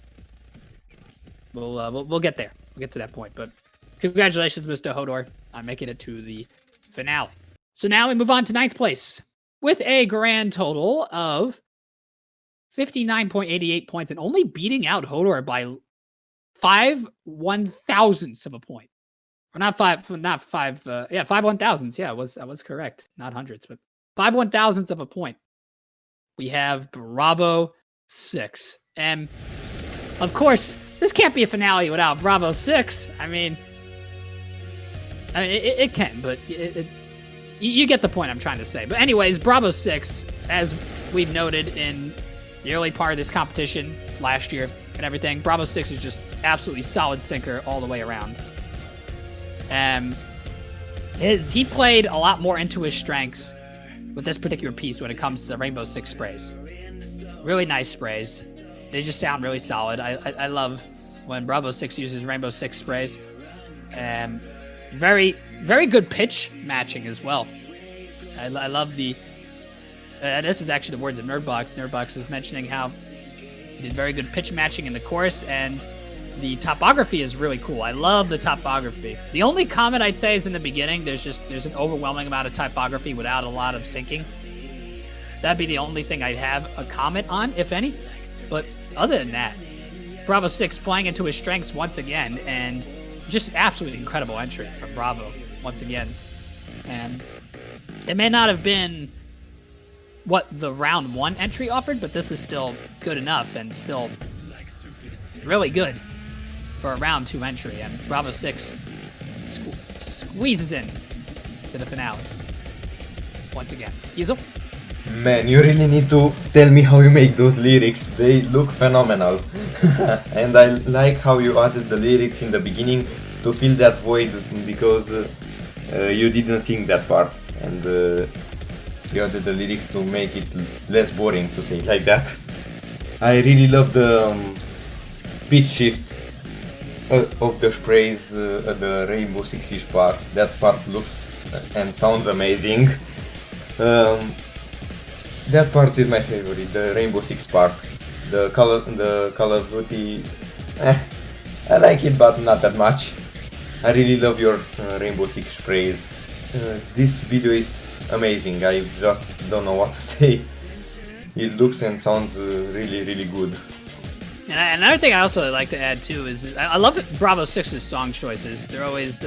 we'll get there. We'll get to that point. But congratulations, Mr. Hodor, on making it to the finale. So now we move on to 9th place with a grand total of 59.88 points, and only beating out Hodor by 5 1,000ths of a point. Or not 5 1,000ths. Yeah, I was correct. Not hundreds, but 5 1,000ths of a point. We have Bravo 6. And of course, this can't be a finale without Bravo 6. I mean it can, but you get the point I'm trying to say. But anyways, Bravo 6, as we've noted in the early part of this competition last year and everything, Bravo 6 is just absolutely solid sinker all the way around. And he played a lot more into his strengths with this particular piece when it comes to the Rainbow Six sprays. Really nice sprays. They just sound really solid. I love when Bravo 6 uses Rainbow Six sprays. And very, very good pitch matching as well. I love the... this is actually the words of Nerdbox. Nerdbox was mentioning how he did very good pitch matching in the chorus, and the topography is really cool. I love the topography. The only comment I'd say is in the beginning, there's an overwhelming amount of typography without a lot of syncing. That'd be the only thing I'd have a comment on, if any. But other than that, Bravo 6 playing into his strengths once again, and just absolutely incredible entry from Bravo once again. And it may not have been what the round 1 entry offered, but this is still good enough and still really good for a round 2 entry. And Bravo 6 squeezes in to the finale once again. Hazel? Man, you really need to tell me how you make those lyrics. They look phenomenal. And I like how you added the lyrics in the beginning to fill that void, because you didn't sing that part. And he added the lyrics to make it less boring, to say it like that. I really love the pitch shift of the sprays at the Rainbow Six-ish part. That part looks and sounds amazing. That part is my favorite, the Rainbow Six part. The Call of Duty, I like it, but not that much. I really love your Rainbow Six sprays. This video is amazing. I just don't know what to say. It looks and sounds really good. And another thing I also like to add too is I love Bravo 6's song choices. They're always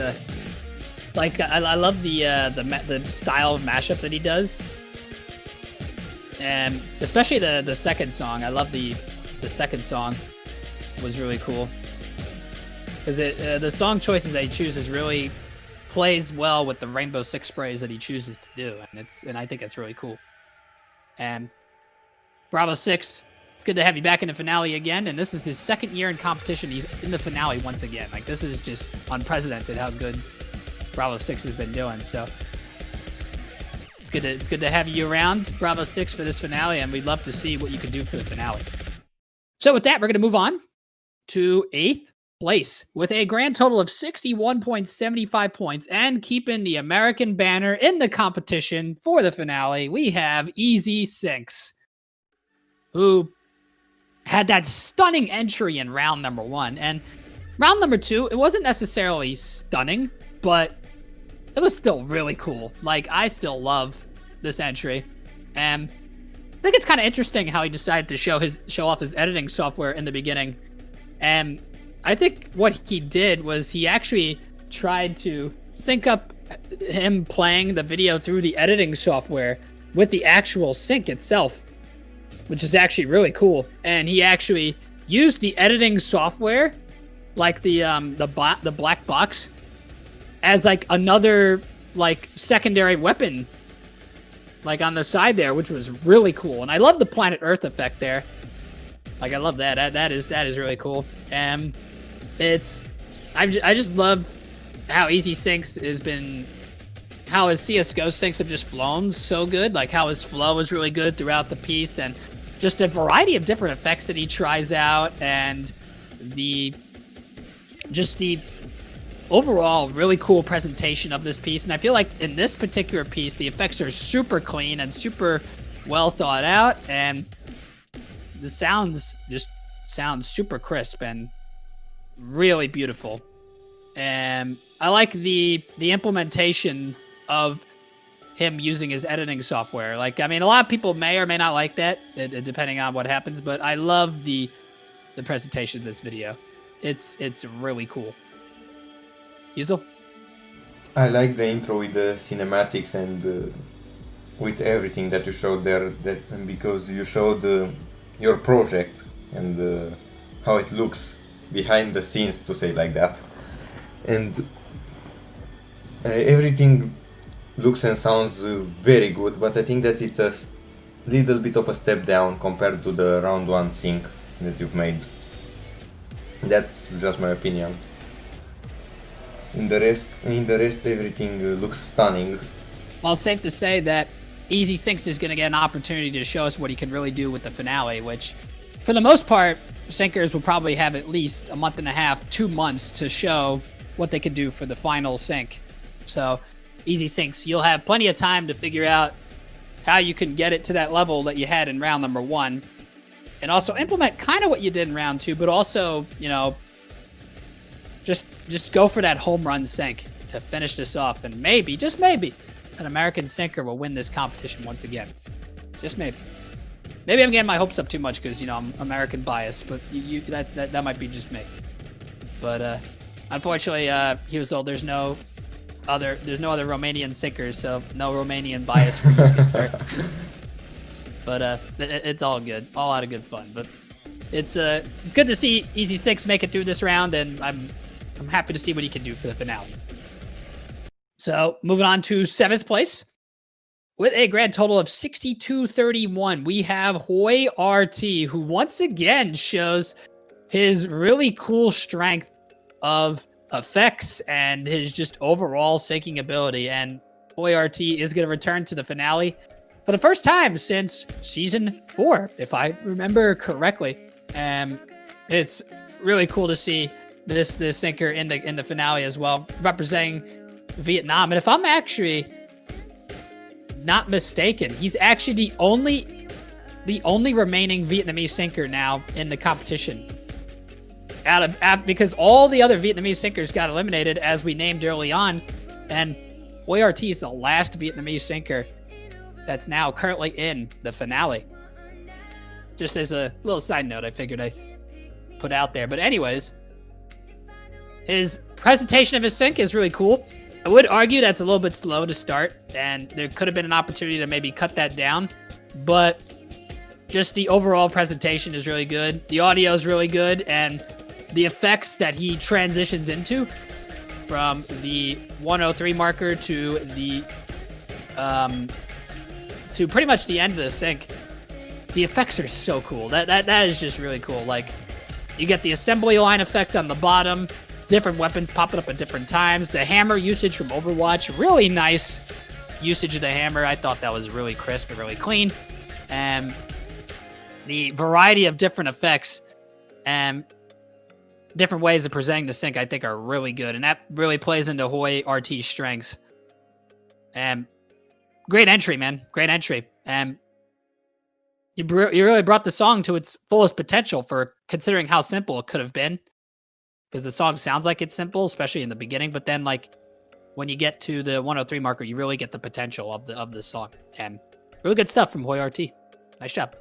like I love the style of mashup that he does, and especially the second song. I love the second song was really cool because the song choices that he chooses really plays well with the Rainbow Six sprays that he chooses to do, and I think it's really cool. And Bravo 6. It's good to have you back in the finale again, and this is his second year in competition. He's in the finale once again. Like, this is just unprecedented how good Bravo 6 has been doing. So it's good to have you around, Bravo 6, for this finale, and we'd love to see what you can do for the finale. So with that, we're going to move on to 8th place with a grand total of 61.75 points and keeping the American banner in the competition for the finale. We have Easy Sinks, who had that stunning entry in round number 1. And round number 2, it wasn't necessarily stunning, but it was still really cool. Like, I still love this entry. And I think it's kind of interesting how he decided to show off his editing software in the beginning. And I think what he did was he actually tried to sync up him playing the video through the editing software with the actual sync itself, which is actually really cool. And he actually used the editing software, like the black box, as like another like secondary weapon, like on the side there, which was really cool. And I love the Planet Earth effect there. Like, I love that. That is really cool. And I just love how Easy Sinks has been, how his CSGO syncs have just flown so good. Like, how his flow is really good throughout the piece, and just a variety of different effects that he tries out, and the overall really cool presentation of this piece. And I feel like in this particular piece, the effects are super clean and super well thought out, and the sounds just sound super crisp and really beautiful. And I like the implementation of him using his editing software. Like, I mean, a lot of people may or may not like that, depending on what happens, but I love the presentation of this video. It's really cool. Yuzel? I like the intro with the cinematics and with everything that you showed there, because you showed your project and how it looks behind the scenes, to say like that. And everything looks and sounds very good, but I think that it's a little bit of a step down compared to the round 1 sync that you've made. That's just my opinion. In the rest everything looks stunning. Well, it's safe to say that Easy Sinks is going to get an opportunity to show us what he can really do with the finale, which, for the most part, Sinkers will probably have at least a month and a half, 2 months to show what they can do for the final sync. So, Easy Sinks, you'll have plenty of time to figure out how you can get it to that level that you had in round number 1, and also implement kind of what you did in round 2, but also, you know, just go for that home run sync to finish this off, and maybe, just maybe, an American sinker will win this competition once again. Just maybe. Maybe I'm getting my hopes up too much because, you know, I'm American biased, but that might be just me. But unfortunately, he was told there's no other Romanian sinkers, so no Romanian bias for you. But it's all good, all out of good fun. But it's good to see Easy Sinks make it through this round, and I'm happy to see what he can do for the finale. So moving on to 7th place with a grand total of 62.31, we have Hoi RT, who once again shows his really cool strength of effects and his just overall syncing ability. And Hoi RT is going to return to the finale for the first time since season 4, if I remember correctly. It's really cool to see this sinker in the finale as well, representing Vietnam. And if I'm actually not mistaken, he's actually the only remaining Vietnamese sinker now in the competition. Because all the other Vietnamese sinkers got eliminated, as we named early on, and Hoi RT is the last Vietnamese sinker that's now currently in the finale. Just as a little side note, I figured I put out there. But anyways, his presentation of his sink is really cool. I would argue that's a little bit slow to start, and there could have been an opportunity to maybe cut that down, but just the overall presentation is really good. The audio is really good, and the effects that he transitions into from the 103 marker to the to pretty much the end of the sync, the effects are so cool. That is just really cool. Like, you get the assembly line effect on the bottom, different weapons popping up at different times, the hammer usage from Overwatch, really nice usage of the hammer. I thought that was really crisp and really clean. And the variety of different effects and different ways of presenting the sync, I think, are really good. And that really plays into Hoi RT's strengths. And great entry, man. Great entry. And you really brought the song to its fullest potential for considering how simple it could have been. Because the song sounds like it's simple, especially in the beginning. But then, like, when you get to the 103 marker, you really get the potential of the song. And really good stuff from Hoi RT. Nice job.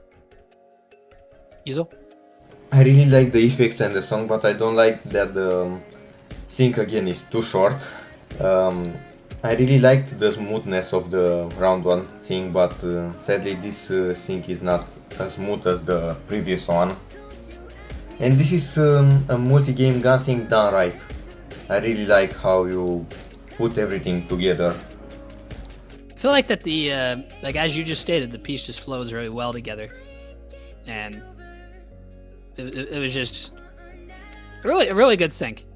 Yuzel? I really like the effects and the song, but I don't like that the sync again is too short. I really liked the smoothness of the round 1 sync, but sadly this sync is not as smooth as the previous one. And this is a multi-game gun sync done right. I really like how you put everything together. I feel like that the, like as you just stated, the piece just flows really well together. And it was just a really good sync.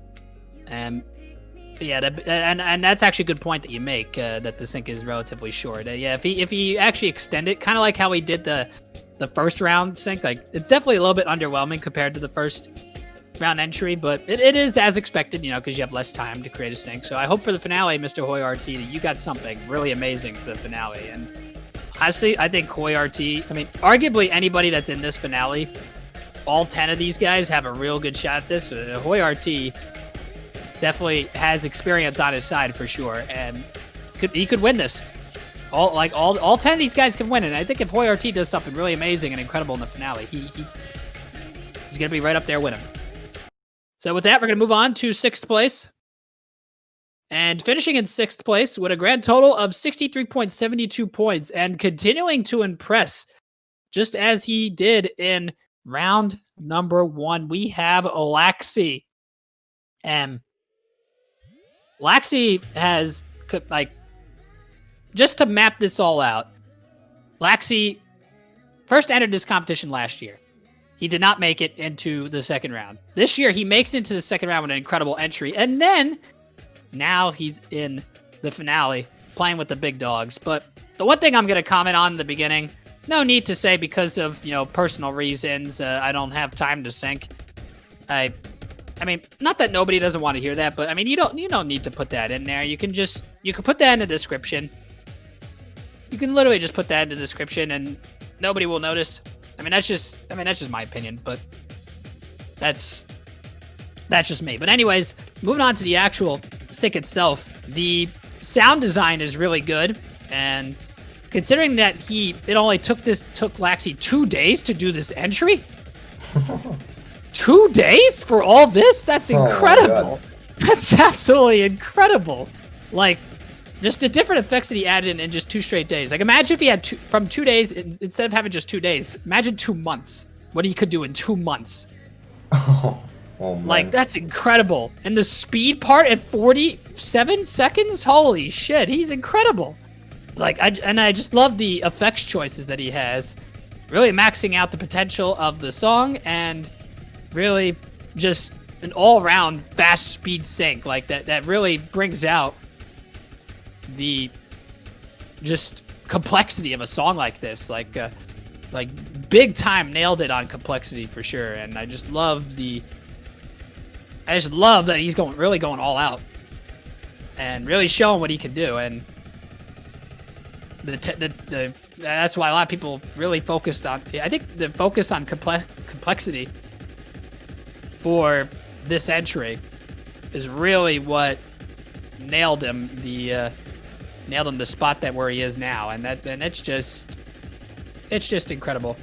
But yeah, and that's actually a good point that you make, that the sync is relatively short. Yeah, if he actually extend it, kind of like how he did the first round sync, like it's definitely a little bit underwhelming compared to the first round entry, but it is as expected, you know, because you have less time to create a sync. So I hope for the finale, Mr. Hoi RT, that you got something really amazing for the finale. And honestly, I think Hoi RT, I mean, arguably anybody that's in this finale, all 10 of these guys have a real good shot at this. Hoi RT definitely has experience on his side for sure, and he could win this. All 10 of these guys can win it. And I think if Hoi RT does something really amazing and incredible in the finale, he's gonna be right up there with him. So with that, we're gonna move on to 6th place. And finishing in 6th place with a grand total of 63.72 points and continuing to impress, just as he did in round number 1, we have Laxi. And Laxi has, like, just to map this all out, Laxi first entered this competition last year. He did not make it into the second round. This year, he makes it into the second round with an incredible entry. And then, now he's in the finale, playing with the big dogs. But the one thing I'm going to comment on in the beginning, no need to say because of, you know, personal reasons, I don't have time to sync. I mean, not that nobody doesn't want to hear that, but I mean, you don't need to put that in there. You can put that in the description. You can literally just put that in the description and nobody will notice. I mean, that's just my opinion, but that's just me. But anyways, moving on to the actual sync itself, the sound design is really good, and considering that it only took Laxi 2 days to do this entry. 2 days for all this? That's incredible. That's absolutely incredible. Like, just the different effects that he added in just 2 straight days. Like, imagine if he had 2 days, instead of having just 2 days, imagine 2 months. What he could do in 2 months. Oh, man. Like, that's incredible. And the speed part at 47 seconds? Holy shit, he's incredible. Like, I just love the effects choices that he has. Really maxing out the potential of the song, and really just an all-around fast speed sync. Like, that really brings out the just complexity of a song like this. Like big time nailed it on complexity for sure. And I just love that he's really going all out and really showing what he can do. And that's why a lot of people really focused on. I think the focus on complexity for this entry is really what nailed him the spot that where he is now, and it's just incredible.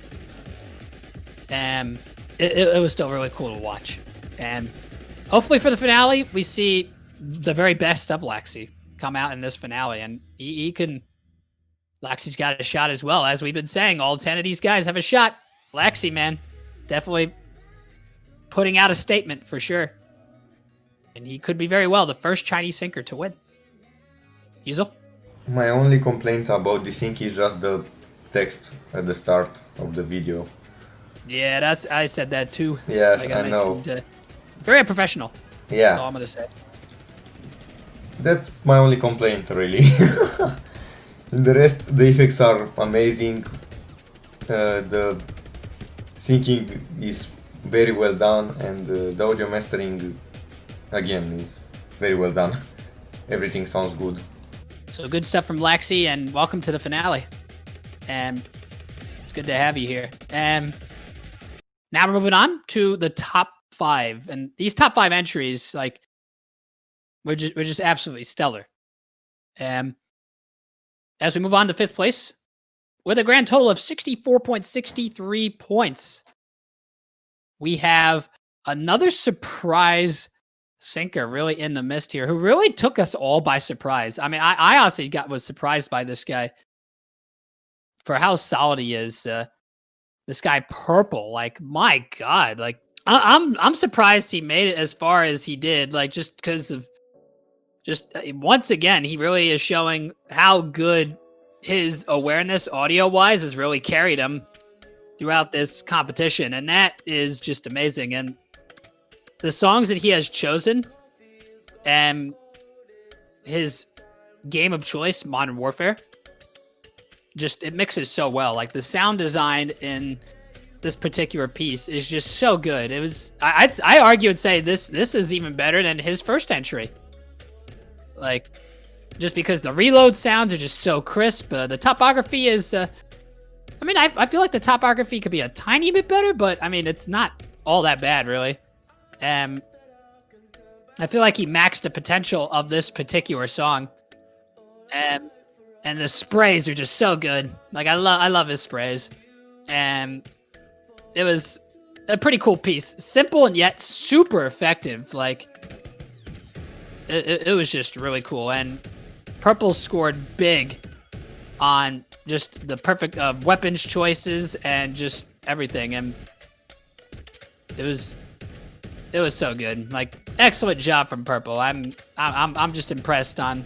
And it was still really cool to watch. And hopefully for the finale, we see the very best of Laxi come out in this finale, and he can. Laxi's got a shot as well. As we've been saying, all 10 of these guys have a shot. Laxi, man, definitely putting out a statement for sure. And he could be very well the first Chinese sinker to win. Yuzel? My only complaint about the sync is just the text at the start of the video. Yeah, I said that too. Yeah, like I know. Very unprofessional. Yeah. That's all I'm going to say. That's my only complaint, really. In the rest, the effects are amazing. The syncing is very well done, and the audio mastering, again, is very well done. Everything sounds good. So good stuff from Laxi, and welcome to the finale. And it's good to have you here. And now we're moving on to the top 5, and these top 5 entries, like, we're just absolutely stellar. And as we move on to 5th place, with a grand total of 64.63 points, we have another surprise sinker really in the mist here, who really took us all by surprise. I mean, I honestly was surprised by this guy for how solid he is. This guy Purple, like, my God, like I'm surprised he made it as far as he did, like, just because of once again, he really is showing how good his awareness audio-wise has really carried him throughout this competition, and that is just amazing. And the songs that he has chosen and his game of choice, Modern Warfare, it mixes so well. Like, the sound design in this particular piece is just so good. It was, I argue and say this is even better than his first entry. Like, just because the reload sounds are just so crisp. The topography is, I mean, I feel like the topography could be a tiny bit better, but I mean, it's not all that bad, really. I feel like he maxed the potential of this particular song. And the sprays are just so good. Like, I love his sprays. And it was a pretty cool piece. Simple and yet super effective. Like, it was just really cool. And Purple scored big on just the perfect weapons choices and just everything. And it was so good. Like, excellent job from Purple. I'm just impressed on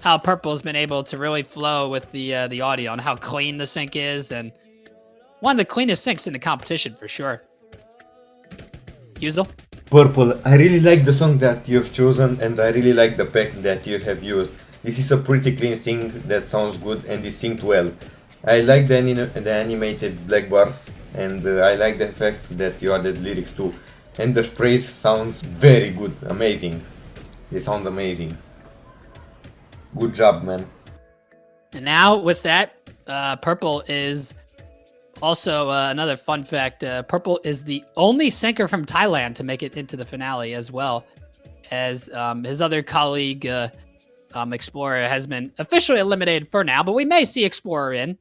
how Purple's been able to really flow with the audio and how clean the sync is, and one of the cleanest syncs in the competition for sure. Yuzel? Purple, I really like the song that you have chosen, and I really like the pack that you have used. This is a pretty clean sync that sounds good and is synced well. I like the animated black bars, and I like the fact that you added lyrics too. And the sprays sounds very good, amazing. They sound amazing. Good job, man. And now with that, Purple is also another fun fact. Purple is the only sinker from Thailand to make it into the finale, as well as his other colleague, Explorer, has been officially eliminated for now, but we may see Explorer in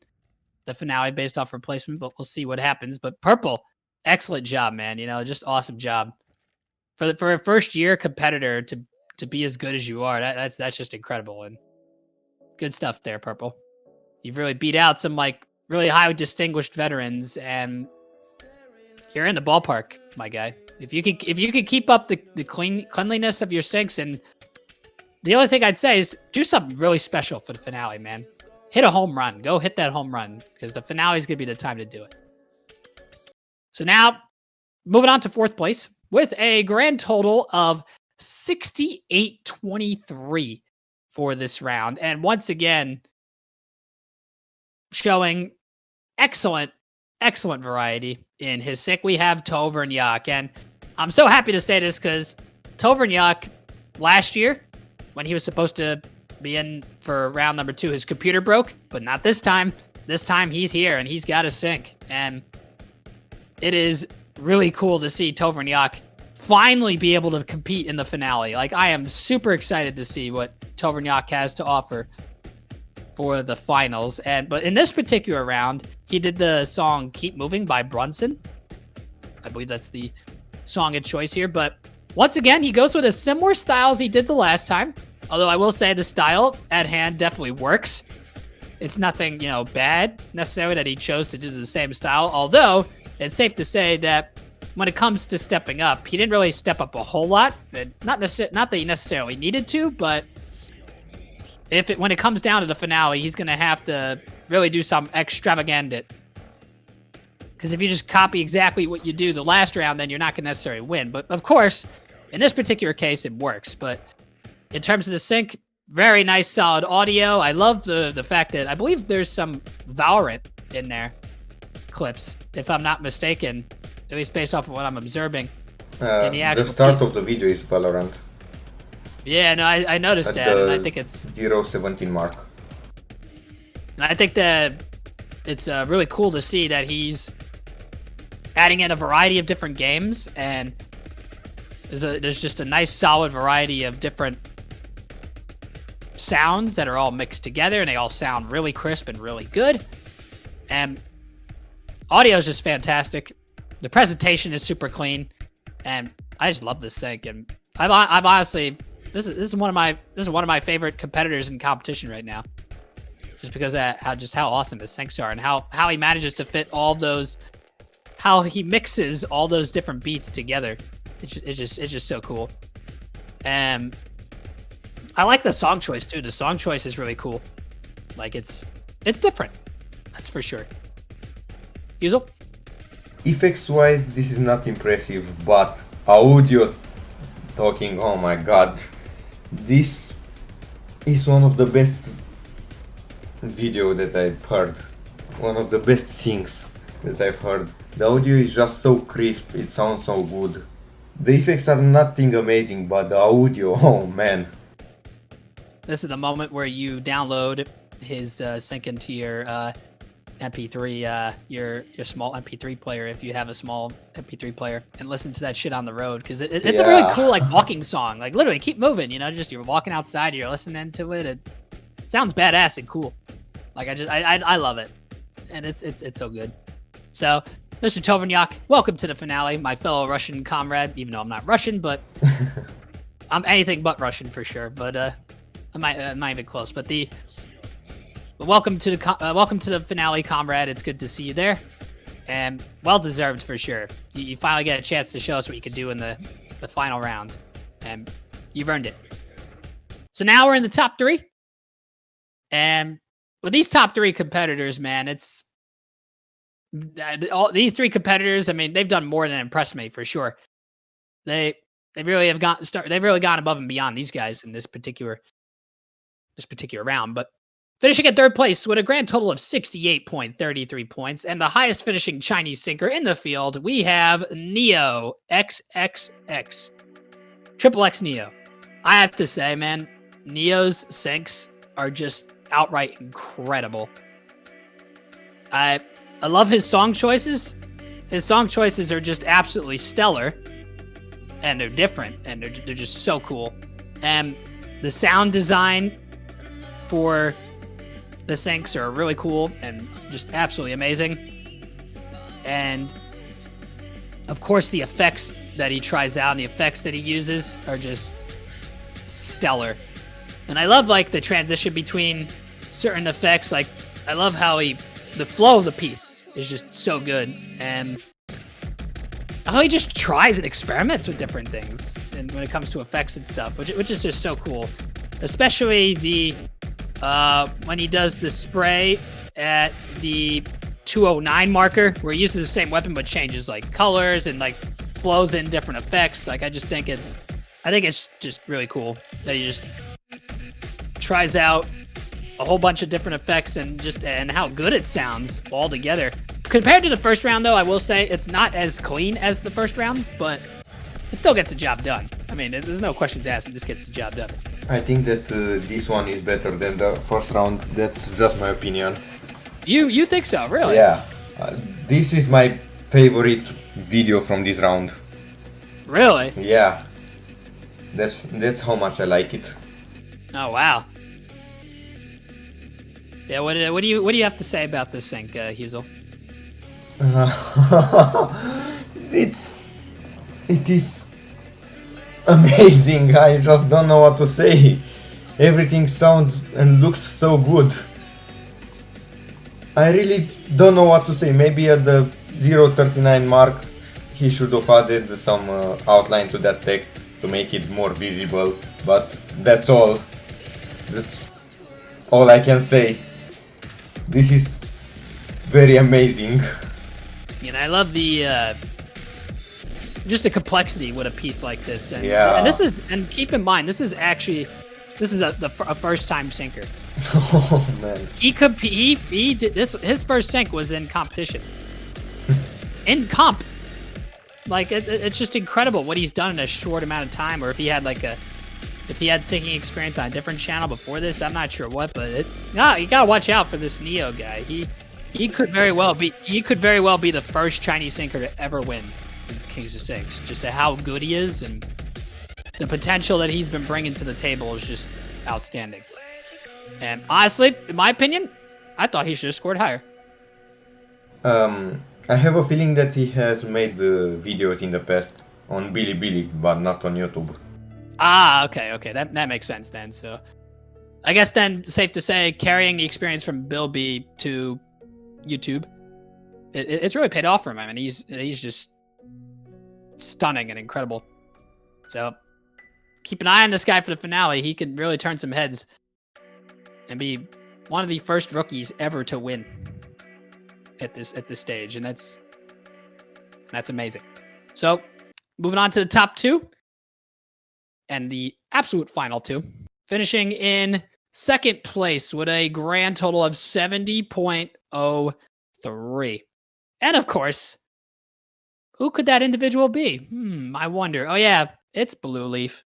the finale based off replacement, but we'll see what happens. But Purple, excellent job, man. You know, just awesome job for a first year competitor to be as good as you are. That's just incredible, and good stuff there, Purple. You've really beat out some, like, really high distinguished veterans, and you're in the ballpark, my guy. If you could keep up the cleanliness of your sinks, and the only thing I'd say is do something really special for the finale, man. Hit a home run. Go hit that home run, because the finale is going to be the time to do it. So now, moving on to 4th place with a grand total of 68-23 for this round. And once again, showing excellent variety in his sync. We have Tovernyak, and I'm so happy to say this because Tovernyak last year, when he was supposed to be in for round number 2, his computer broke, but not this time. This time he's here and he's got a sync, and it is really cool to see Tovernyak finally be able to compete in the finale. Like, I am super excited to see what Tovernyak has to offer for the finals. But in this particular round, he did the song Keep Moving by Brunson. I believe that's the song of choice here. But once again, he goes with a similar style as he did the last time. Although I will say the style at hand definitely works. It's nothing, bad necessarily that he chose to do the same style. Although it's safe to say that when it comes to stepping up, he didn't really step up a whole lot. Not that he necessarily needed to, but when it comes down to the finale, he's going to have to really do something extravagant. Because if you just copy exactly what you do the last round, then you're not going to necessarily win. But of course, in this particular case, it works. But in terms of the sync, very nice, solid audio. I love the fact that I believe there's some Valorant in there clips, if I'm not mistaken, at least based off of what I'm observing. The start of the video is Valorant. Yeah, no, I noticed that, and I think it's 0:17 mark. And I think that it's really cool to see that he's adding in a variety of different games, and there's just a nice, solid variety of different sounds that are all mixed together, and they all sound really crisp and really good. And audio is just fantastic. The presentation is super clean, and I just love this sync. And I've honestly, this is one of my favorite competitors in competition right now, just because of how awesome his syncs are and how he manages to fit how he mixes all those different beats together. It's just so cool. And I like the song choice too. The song choice is really cool. Like, it's different. That's for sure. Yuzel? Effects wise, this is not impressive, but audio talking, oh my god. This is one of the best video that I've heard. One of the best things that I've heard. The audio is just so crisp, it sounds so good. The effects are nothing amazing, but the audio, oh man. This is the moment where you download his sync into your MP3, your small MP3 player, if you have a small MP3 player, and listen to that shit on the road, because it's a really cool, like, walking song. Like, literally, keep moving, just you're walking outside, you're listening to it. It sounds badass and cool. Like, I love it, and it's so good. So, Mr. Tovernyak, welcome to the finale, my fellow Russian comrade. Even though I'm not Russian, but I'm anything but Russian for sure. But I'm not even close. But welcome to the finale, comrade. It's good to see you there, and well deserved for sure. You finally get a chance to show us what you can do in the final round, and you've earned it. So now we're in the top 3, and with these top 3 competitors, man, these 3 competitors. I mean, they've done more than impressed me for sure. They've really gone above and beyond these guys in this particular round, but. Finishing at 3rd place with a grand total of 68.33 points and the highest finishing Chinese sinker in the field, we have Neo XXX. Triple X Neo. I have to say, man, Neo's syncs are just outright incredible. I love his song choices. His song choices are just absolutely stellar, and they're different, and they're just so cool. And the sound design for the syncs are really cool and just absolutely amazing. And of course, the effects that he tries out and the effects that he uses are just stellar. And I love, like, the transition between certain effects. Like, I love how the flow of the piece is just so good, and how he just tries and experiments with different things and when it comes to effects and stuff, which is just so cool. Especially when he does the spray at the 209 marker, where he uses the same weapon but changes, like, colors and, like, flows in different effects. Like, I think it's just really cool that he just tries out a whole bunch of different effects and how good it sounds all together. Compared to the first round, though, I will say it's not as clean as the first round, but it still gets the job done. I mean, there's no questions asked. This gets the job done. I think that this one is better than the first round. That's just my opinion. You think so, really? Yeah. This is my favorite video from this round. Really? Yeah. That's how much I like it. Oh wow. Yeah. What do you have to say about this sync, Hazel? It is amazing. I just don't know what to say. Everything sounds and looks so good. I really don't know what to say. Maybe at the 0.39 mark he should have added some outline to that text to make it more visible, but that's all. That's all I can say. This is very amazing. And I love the just the complexity with a piece like this. And, yeah. And keep in mind, this is a first time sinker. Oh man. He did this. His first sync was in competition. In comp. Like it's just incredible what he's done in a short amount of time. Or if he had if he had syncing experience on a different channel before this, I'm not sure what, but you gotta watch out for this Neo guy. He could very well be the first Chinese syncer to ever win in Kings of Sinks. Just how good he is and the potential that he's been bringing to the table is just outstanding. And honestly, in my opinion, I thought he should have scored higher. I have a feeling that he has made videos in the past on Bilibili, but not on YouTube. Ah, okay, that makes sense then. So, I guess then safe to say, carrying the experience from Bilby to YouTube, it's really paid off for him. I mean, he's just stunning and incredible. So, keep an eye on this guy for the finale. He could really turn some heads and be one of the first rookies ever to win at this stage, and that's amazing. So, moving on to the top two and the absolute final two, finishing in second place with a grand total of 70.03. And of course, who could that individual be? I wonder. Oh yeah, it's Blue Leaf,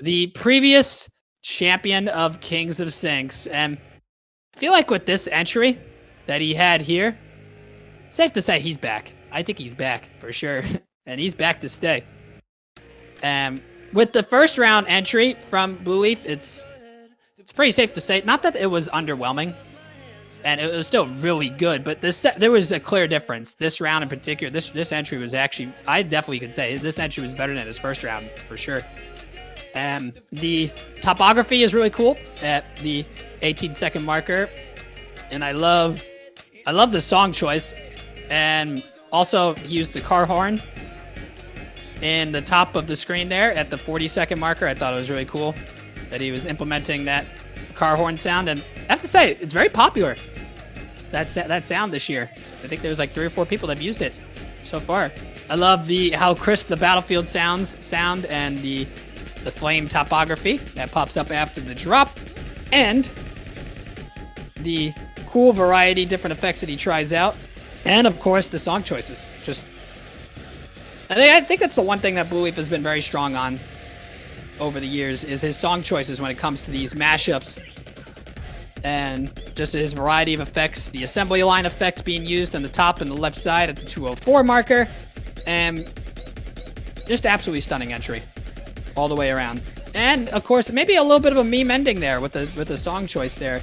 the previous champion of Kings of Sinks. And I feel like with this entry that he had here, safe to say he's back. I think he's back for sure. And he's back to stay. With the first round entry from Blue Leaf, it's pretty safe to say, not that it was underwhelming, and it was still really good, but there was a clear difference. This round in particular, this entry was actually, I definitely could say, this entry was better than his first round, for sure. The topography is really cool at the 18-second marker, and I love the song choice, and also he used the car horn in the top of the screen there at the 40-second marker. I thought it was really cool that he was implementing that car horn sound, and I have to say, it's very popular, that sound this year. I think there's like 3 or 4 people that have used it so far. I love how crisp the battlefield sound and the flame topography that pops up after the drop, and the cool variety, different effects that he tries out, and of course the song choices. I think that's the one thing that Blue Leaf has been very strong on over the years, is his song choices when it comes to these mashups, and just his variety of effects, the assembly line effects being used on the top and the left side at the 204 marker, and just absolutely stunning entry all the way around. And of course, maybe a little bit of a meme ending there with the song choice there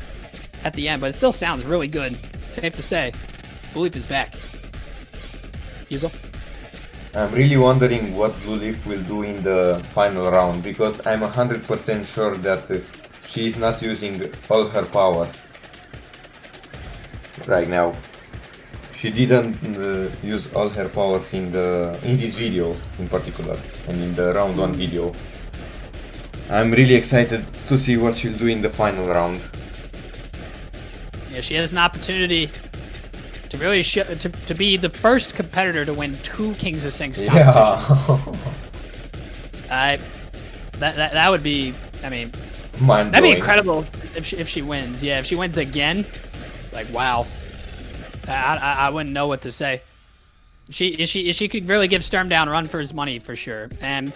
at the end, but it still sounds really good. Safe to say, Blue Leaf is back. Hazel? I'm really wondering what Blue Leaf will do in the final round, because I'm 100% sure that she is not using all her powers right now. She didn't use all her powers in this video in particular, and in the round 1 video. I'm really excited to see what she'll do in the final round. Yeah, she has an opportunity to really to be the first competitor to win 2 Kings of Sinks competitions. Yeah. That would be, I mean, mind-blowing. that'd be incredible if she wins. Yeah, if she wins again, like wow, I wouldn't know what to say. She could really give Stormdown a run for his money for sure. And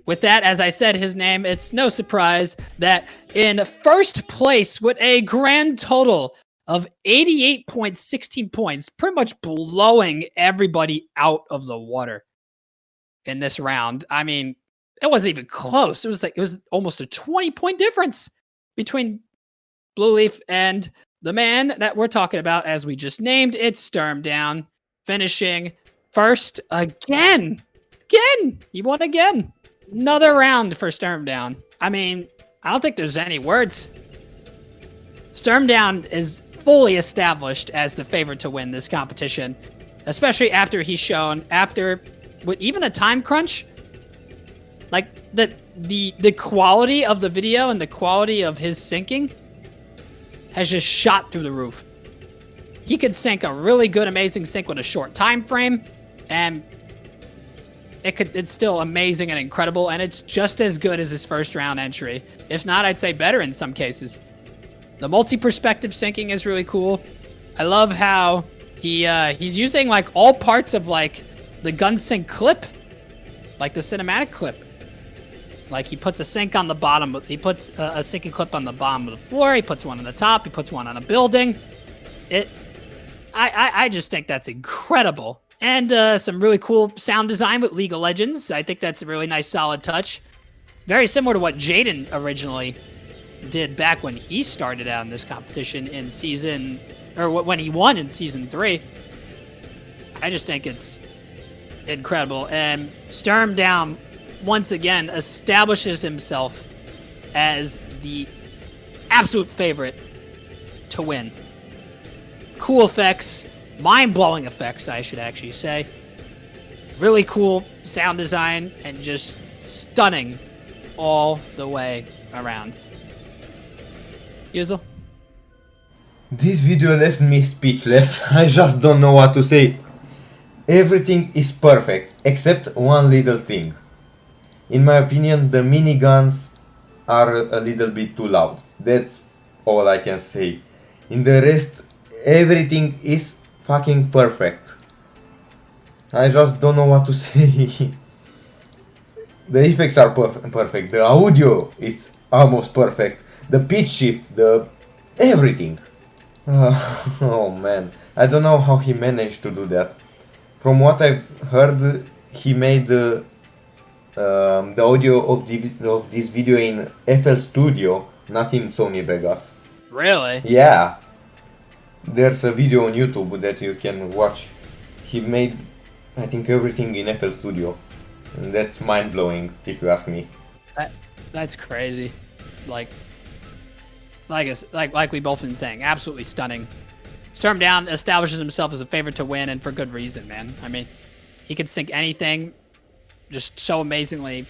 with that, as I said his name, it's no surprise that in first place with a grand total of 88.16 points, pretty much blowing everybody out of the water in this round. I mean, it wasn't even close. It was almost a 20-point difference between Blue Leaf and the man that we're talking about, as we just named. It's Stormdown, finishing first again. He won again. Another round for Stormdown. I mean, I don't think there's any words. Stormdown is fully established as the favorite to win this competition, especially after he's shown, with even a time crunch, like the quality of the video and the quality of his syncing has just shot through the roof. He could sync a really good, amazing sync with a short time frame, and it's still amazing and incredible, and it's just as good as his first round entry. If not, I'd say better in some cases. The multi-perspective syncing is really cool. I love how he's using like all parts of like the gun sync clip, like the cinematic clip. Like he puts a sync on the bottom. He puts a syncing clip on the bottom of the floor. He puts one on the top. He puts one on a building. I just think that's incredible. And some really cool sound design with League of Legends. I think that's a really nice, solid touch. Very similar to what Jaden originally did back when he started out in this competition in when he won in season 3. I just think it's incredible. And Stormdown once again establishes himself as the absolute favorite to win. Cool effects, mind-blowing effects, I should actually say. Really cool sound design and just stunning all the way around. Yuzel? This video left me speechless. I just don't know what to say. Everything is perfect, except one little thing. In my opinion, the miniguns are a little bit too loud. That's all I can say. In the rest, everything is fucking perfect. I just don't know what to say. The effects are perfect. The audio is almost perfect. The pitch shift, everything. Oh man, I don't know how he managed to do that. From what I've heard, he made the audio of this video in FL Studio, not in Sony Vegas. Really? Yeah. There's a video on YouTube that you can watch. He made, I think, everything in FL Studio. And that's mind-blowing, if you ask me. That's crazy. Like we both been saying, absolutely stunning. Stormdown establishes himself as a favorite to win, and for good reason, man. I mean, he can sync anything just so amazingly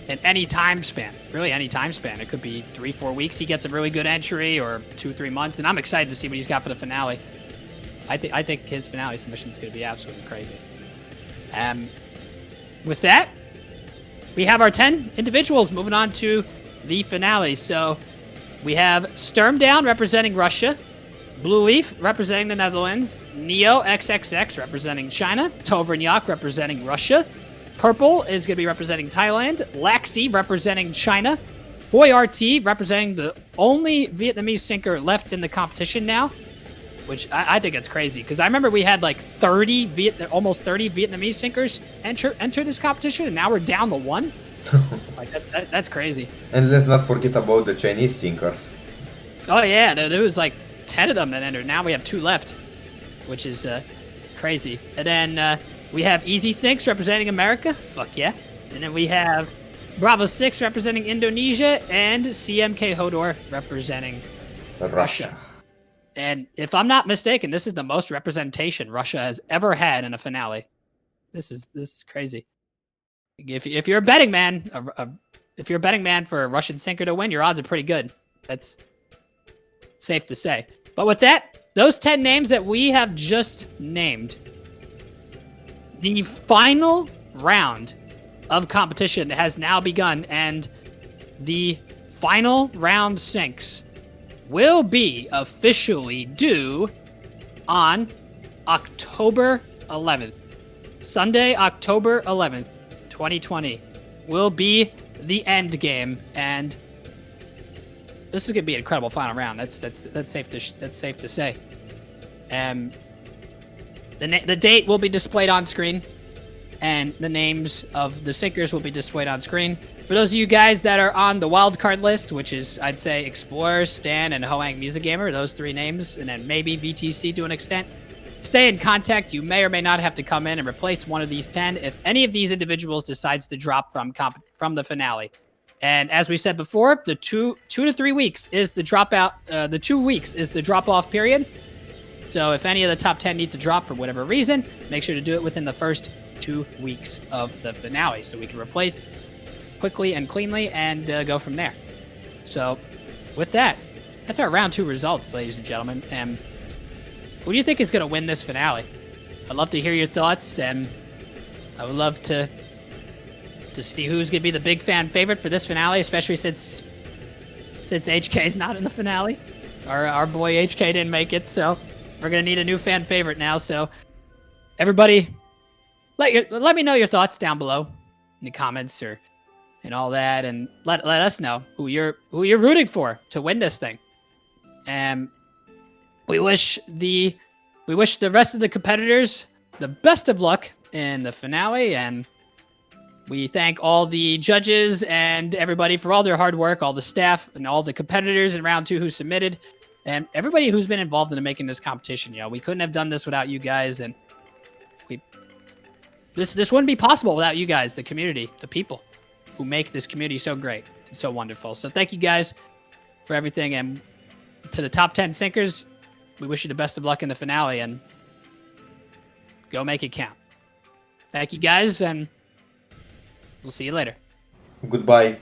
in any time span. Really, any time span. It could be 3-4 weeks. He gets a really good entry, or 2-3 months, and I'm excited to see what he's got for the finale. I think his finale submission is going to be absolutely crazy. With that, we have our 10 individuals moving on to the finale. So we have Stormdown representing Russia, Blue Leaf representing the Netherlands, Neo XXX representing China, Tovernyak representing Russia, Purple is going to be representing Thailand, Laxi representing China, Hoi RT representing the only Vietnamese sinker left in the competition now, which I think it's crazy, because I remember we had like almost 30 Vietnamese sinkers enter this competition, and now we're down to 1. Like that's crazy. And let's not forget about the Chinese sinkers. Oh yeah, there was like 10 of them that entered. Now we have 2 left, which is crazy. And then we have Easy Sinks representing America. Fuck yeah. And then we have Bravo 6 representing Indonesia, and CMK Hodor representing Russia. And if I'm not mistaken, this is the most representation Russia has ever had in a finale. This is crazy. If you're a betting man, if you're a betting man for a Russian sinker to win, your odds are pretty good. That's safe to say. But with that, those 10 names that we have just named, the final round of competition has now begun, and the final round syncs will be officially due on October 11th. Sunday, October 11th, 2020 will be the end game, and this is gonna be an incredible final round. That's safe to say. The date will be displayed on screen, and the names of the sinkers will be displayed on screen. For those of you guys that are on the wildcard list, which is, I'd say, Explorer, Stan, and Hoang Music Gamer, those 3 names, and then maybe VTC to an extent, stay in contact. You may or may not have to come in and replace one of these 10 if any of these individuals decides to drop from the finale. And as we said before, the 2 to 3 weeks is the dropout. The 2 weeks is the drop-off period. So if any of the top 10 need to drop for whatever reason, make sure to do it within the first 2 weeks of the finale so we can replace quickly and cleanly and go from there. So with that, that's our round 2 results, ladies and gentlemen. And who do you think is going to win this finale? I'd love to hear your thoughts, and I would love to see who's going to be the big fan favorite for this finale, especially since HK's not in the finale. Our boy HK didn't make it, so we're going to need a new fan favorite now. So everybody, let me know your thoughts down below in the comments and all that, and let us know who you're rooting for to win this thing. And we wish the rest of the competitors the best of luck in the finale, and we thank all the judges and everybody for all their hard work, all the staff and all the competitors in round 2 who submitted, and everybody who's been involved in making this competition. You know, we couldn't have done this without you guys, and this wouldn't be possible without you guys, the community, the people who make this community so great and so wonderful. So thank you guys for everything, and to the top 10 sinkers, we wish you the best of luck in the finale, and go make it count. Thank you guys, and we'll see you later. Goodbye.